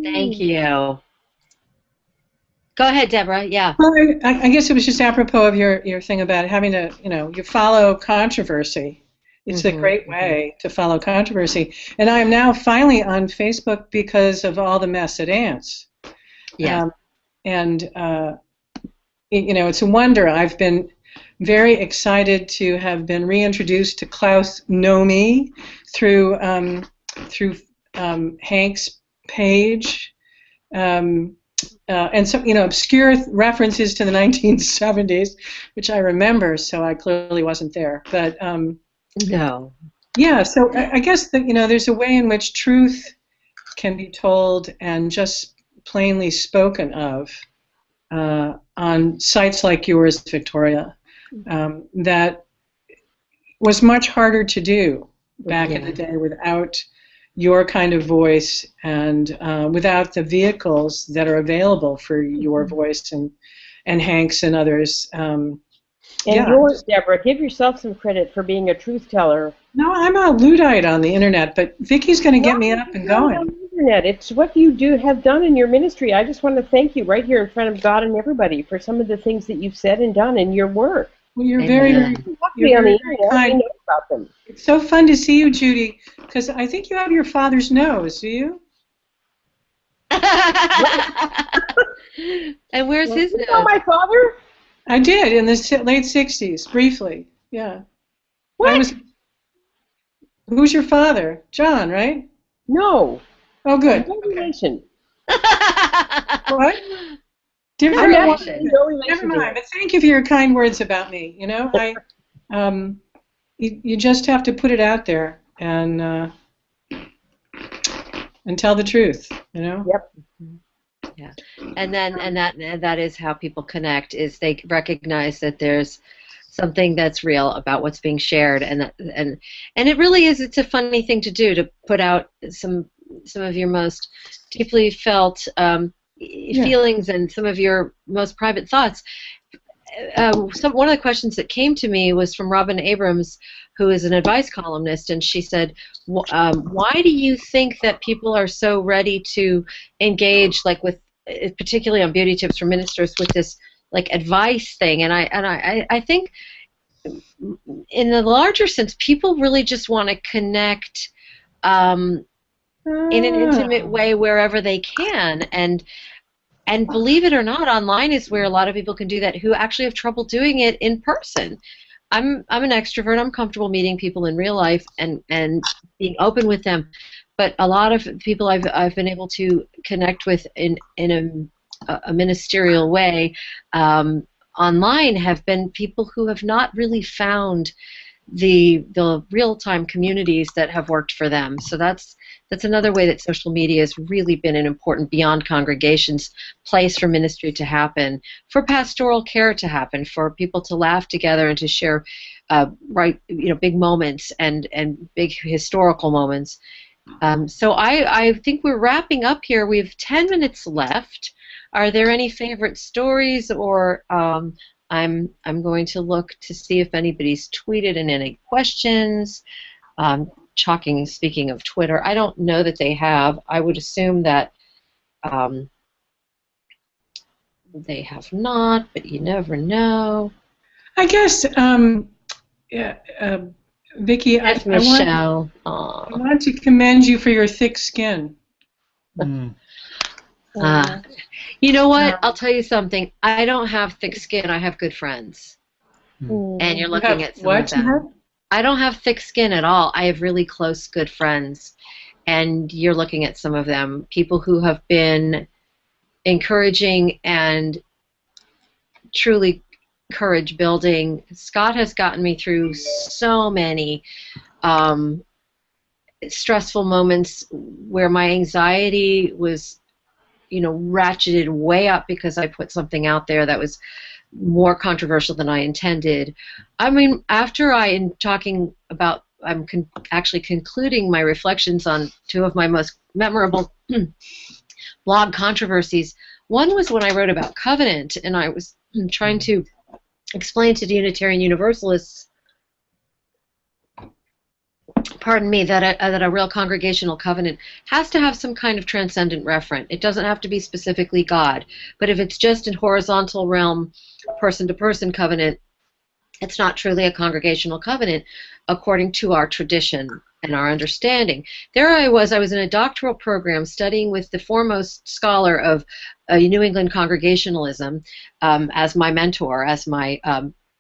Speaker 1: Thank you. Go ahead, Deborah. Yeah.
Speaker 8: Well, I guess it was just apropos of your thing about having to, you follow controversy. It's a great way to follow controversy. And I am now finally on Facebook because of all the mess at Ants.
Speaker 1: Yeah.
Speaker 8: It's a wonder. I've been very excited to have been reintroduced to Klaus Nomi through Hank's page. And some, obscure references to the 1970s, which I remember, so I clearly wasn't there. But
Speaker 1: No.
Speaker 8: yeah, so I guess that there's a way in which truth can be told and just plainly spoken of on sites like yours, Victoria, that was much harder to do back in the day without your kind of voice and without the vehicles that are available for your voice and Hank's and others.
Speaker 5: And yours, Deborah, give yourself some credit for being a truth teller.
Speaker 8: No, I'm a Luddite on the internet, but Vicky's going to get me up and going.
Speaker 5: On the internet. It's what you have done in your ministry. I just want to thank you right here in front of God and everybody for some of the things that you've said and done in your work.
Speaker 8: Well, you're very, very,
Speaker 5: You're on the internet. I know about them.
Speaker 8: It's so fun to see you, Judy, because I think you have your father's nose, do you?
Speaker 1: And where's his
Speaker 5: You
Speaker 1: nose?
Speaker 5: know my father?
Speaker 8: I did in the late 60s, briefly. Yeah.
Speaker 5: What?
Speaker 8: Who's your father? John, right?
Speaker 5: No.
Speaker 8: Oh, good.
Speaker 5: No relation.
Speaker 8: What?
Speaker 5: I'm
Speaker 8: Different.
Speaker 5: actually no relation
Speaker 8: Never
Speaker 5: to
Speaker 8: mind.
Speaker 5: him.
Speaker 8: But thank you for your kind words about me. You just have to put it out there and tell the truth.
Speaker 5: Yep.
Speaker 1: Yeah, and that is how people connect. Is they recognize that there's something that's real about what's being shared, and it really is. It's a funny thing to do, to put out some of your most deeply felt feelings and some of your most private thoughts. One of the questions that came to me was from Robin Abrams, who is an advice columnist, and she said, why do you think that people are so ready to engage, like with, particularly on beauty tips for ministers, with this like advice thing? And I think in the larger sense, people really just want to connect in an intimate way wherever they can, and believe it or not, online is where a lot of people can do that who actually have trouble doing it in person. I'm an extrovert. I'm comfortable meeting people in real life and being open with them, but a lot of people I've been able to connect with in a ministerial way online have been people who have not really found the real-time communities that have worked for them. So that's another way that social media has really been an important, beyond congregations, place for ministry to happen, for pastoral care to happen, for people to laugh together and to share big moments and big historical moments. So I think we're wrapping up here. We have 10 minutes left. Are there any favorite stories, or I'm going to look to see if anybody's tweeted in any questions. Speaking of Twitter, I don't know that they have. I would assume that they have not, but you never know.
Speaker 8: I guess, Vicki, I want to commend you for your thick skin.
Speaker 1: You know what? I'll tell you something. I don't have thick skin. I have good friends. And you're looking at some of them. I don't have thick skin at all. I have really close, good friends. And you're looking at some of them. People who have been encouraging and truly courage building. Scott has gotten me through so many stressful moments where my anxiety was, ratcheted way up because I put something out there that was more controversial than I intended. I mean, after I'm actually concluding my reflections on two of my most memorable blog controversies. One was when I wrote about covenant, and I was trying to explain to Unitarian Universalists, that a real congregational covenant has to have some kind of transcendent referent. It doesn't have to be specifically God, but if it's just in horizontal realm, person-to-person covenant, it's not truly a congregational covenant according to our tradition and our understanding. There I was in a doctoral program studying with the foremost scholar of New England Congregationalism as my mentor, as my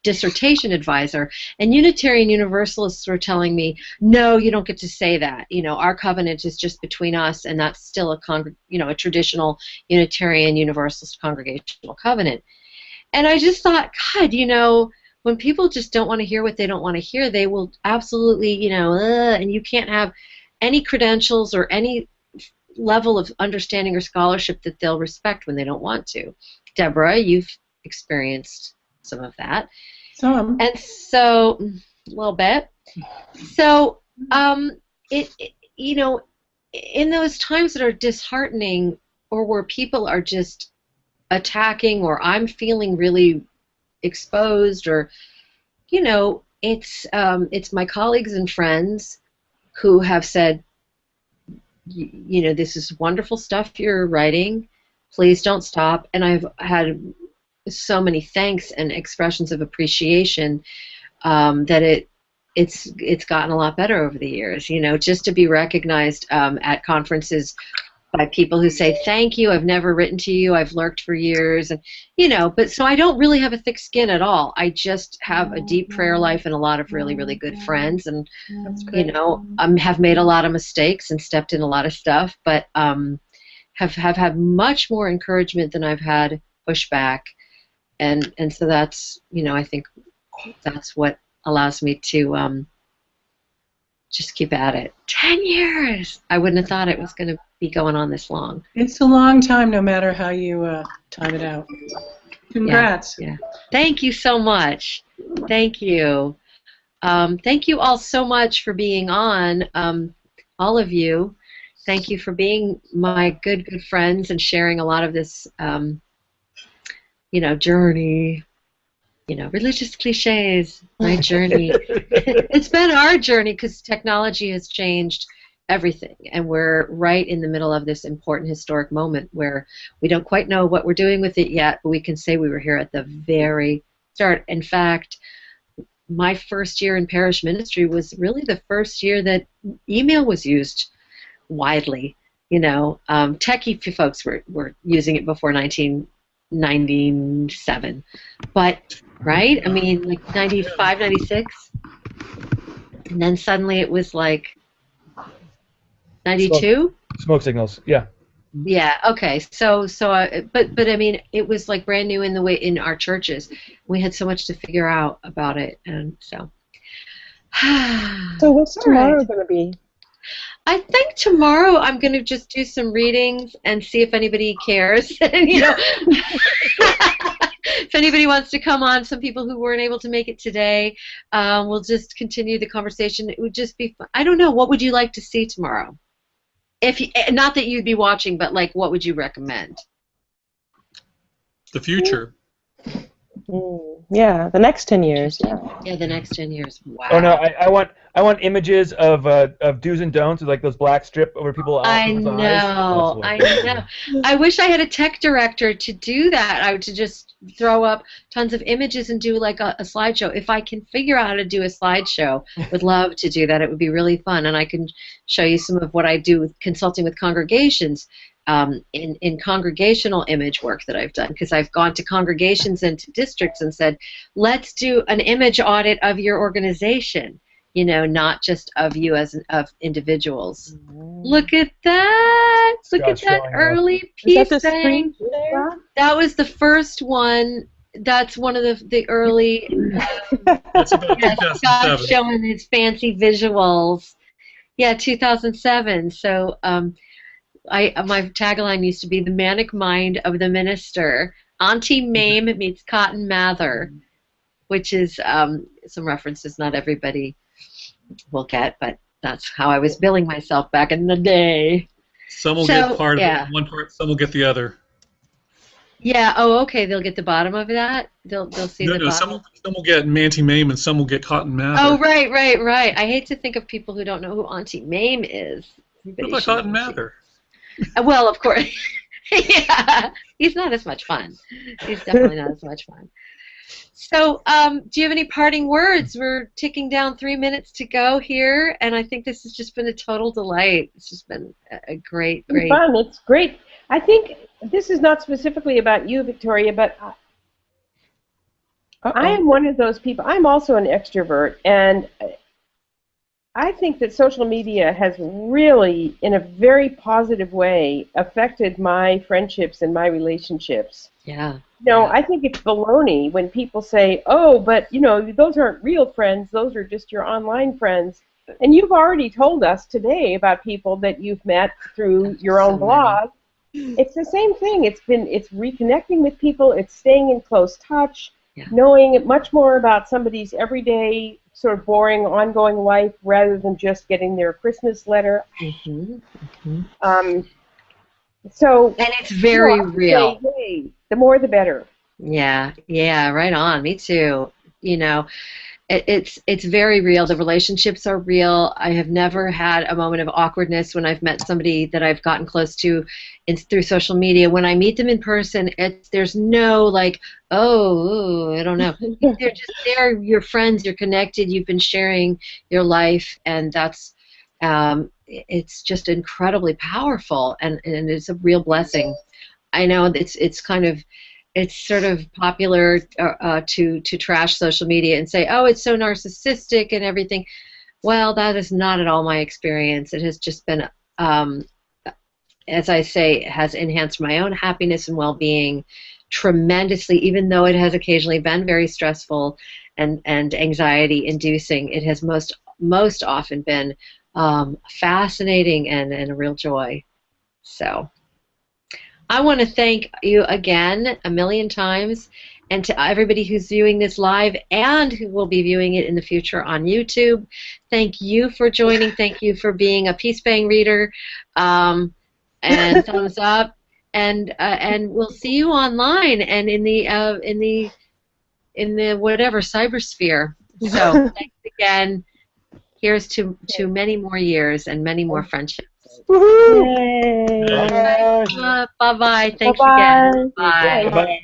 Speaker 1: dissertation advisor, and Unitarian Universalists were telling me, no, you don't get to say that. Our covenant is just between us, and that's still a traditional Unitarian Universalist congregational covenant. And I just thought, God, when people just don't want to hear what they don't want to hear, they will absolutely, and you can't have any credentials or any level of understanding or scholarship that they'll respect when they don't want to. Deborah, you've experienced some of that.
Speaker 8: Some.
Speaker 1: And so, a little bit. So, in those times that are disheartening, or where people are just attacking, or I'm feeling really exposed, or, it's my colleagues and friends who have said, this is wonderful stuff you're writing. Please don't stop. And I've had so many thanks and expressions of appreciation that it's gotten a lot better over the years. Just to be recognized at conferences by people who say, thank you, I've never written to you, I've lurked for years, and but so I don't really have a thick skin at all. I just have a deep prayer life and a lot of really, really good friends, and have made a lot of mistakes and stepped in a lot of stuff, but have had much more encouragement than I've had pushback. And so that's, I think that's what allows me to just keep at it. 10 years! I wouldn't have thought it was going to be going on this long.
Speaker 8: It's a long time, no matter how you time it out. Congrats.
Speaker 1: Yeah. Thank you so much. Thank you. Thank you all so much for being on, all of you. Thank you for being my good friends and sharing a lot of this, journey, religious cliches, my journey. It's been our journey because technology has changed everything, and we're right in the middle of this important historic moment where we don't quite know what we're doing with it yet, but we can say we were here at the very start. In fact, my first year in parish ministry was really the first year that email was used widely. Techie folks were using it before 1997, but right? I mean, like 95, 96, and then suddenly it was like 92.
Speaker 7: Smoke signals. Yeah.
Speaker 1: Yeah. Okay. But I mean, it was like brand new in our churches. We had so much to figure out about it, and so.
Speaker 9: So what's tomorrow
Speaker 1: right.
Speaker 9: going to be?
Speaker 1: I think tomorrow I'm going to just do some readings and see if anybody cares. If anybody wants to come on, some people who weren't able to make it today, we'll just continue the conversation. It would just be fun. I don't know. What would you like to see tomorrow? Not that you'd be watching, but like, what would you recommend?
Speaker 2: The future.
Speaker 9: Yeah, the next 10 years.
Speaker 1: Yeah, the next 10 years. Wow.
Speaker 7: Oh no, I want images of do's and don'ts with like those black strip over people's
Speaker 1: I
Speaker 7: eyes.
Speaker 1: know. I wish I had a tech director to do that. I would to just throw up tons of images and do like a slideshow. If I can figure out how to do a slideshow, would love to do that. It would be really fun, and I can show you some of what I do with consulting with congregations. In congregational image work that I've done, because I've gone to congregations and to districts and said, let's do an image audit of your organization, not just of you as of individuals. Look at that! Look at that early PeaceBang. That was the first one. That's one of the early.
Speaker 2: That's about 2007.
Speaker 1: Scott's showing his fancy visuals. Yeah, 2007. So. My tagline used to be the manic mind of the minister. Auntie Mame meets Cotton Mather, which is some references not everybody will get, but that's how I was billing myself back in the day.
Speaker 2: Some will get part of it, one part, some will get the other.
Speaker 1: Yeah. Oh, okay. They'll get the bottom of that. They'll see the bottom.
Speaker 2: Some will get Auntie Mame and some will get Cotton Mather.
Speaker 1: Oh, right. I hate to think of people who don't know who Auntie Mame is.
Speaker 2: What about Cotton Mather?
Speaker 1: Well, of course. Yeah, he's not as much fun. He's definitely not as much fun. So, do you have any parting words? We're ticking down 3 minutes to go here, and I think this has just been a total delight. It's just been a great.
Speaker 5: It's fun. It's great. I think this is not specifically about you, Victoria, but I am one of those people. I'm also an extrovert, and I think that social media has really, in a very positive way, affected my friendships and my relationships.
Speaker 1: Yeah.
Speaker 5: I think it's baloney when people say, oh, but, those aren't real friends. Those are just your online friends. And you've already told us today about people that you've met through your own blog. It's the same thing. It's reconnecting with people. It's staying in close touch, knowing much more about somebody's everyday sort of boring, ongoing life rather than just getting their Christmas letter.
Speaker 1: And it's very real.
Speaker 5: Hey, the more the better.
Speaker 1: Yeah, right on. Me too. It's very real. The relationships are real. I have never had a moment of awkwardness when I've met somebody that I've gotten close to through social media. When I meet them in person, there's no like, oh, I don't know. They're your friends. You're connected. You've been sharing your life, and that's it's just incredibly powerful, and it's a real blessing. I know it's sort of popular to trash social media and say, oh, it's so narcissistic and everything. Well, that is not at all my experience. It has just been, as I say, has enhanced my own happiness and well-being tremendously, even though it has occasionally been very stressful and anxiety-inducing. It has most often been fascinating and a real joy. So, I want to thank you again a million times, and to everybody who's viewing this live and who will be viewing it in the future on YouTube. Thank you for joining. Thank you for being a PeaceBang reader, and thumbs up. And we'll see you online and in the whatever cybersphere. So thanks again. Here's to many more years and many more friendships.
Speaker 9: Yay.
Speaker 7: Bye.
Speaker 1: Bye bye. Thanks
Speaker 9: Bye-bye.
Speaker 1: again. Bye.
Speaker 7: Bye.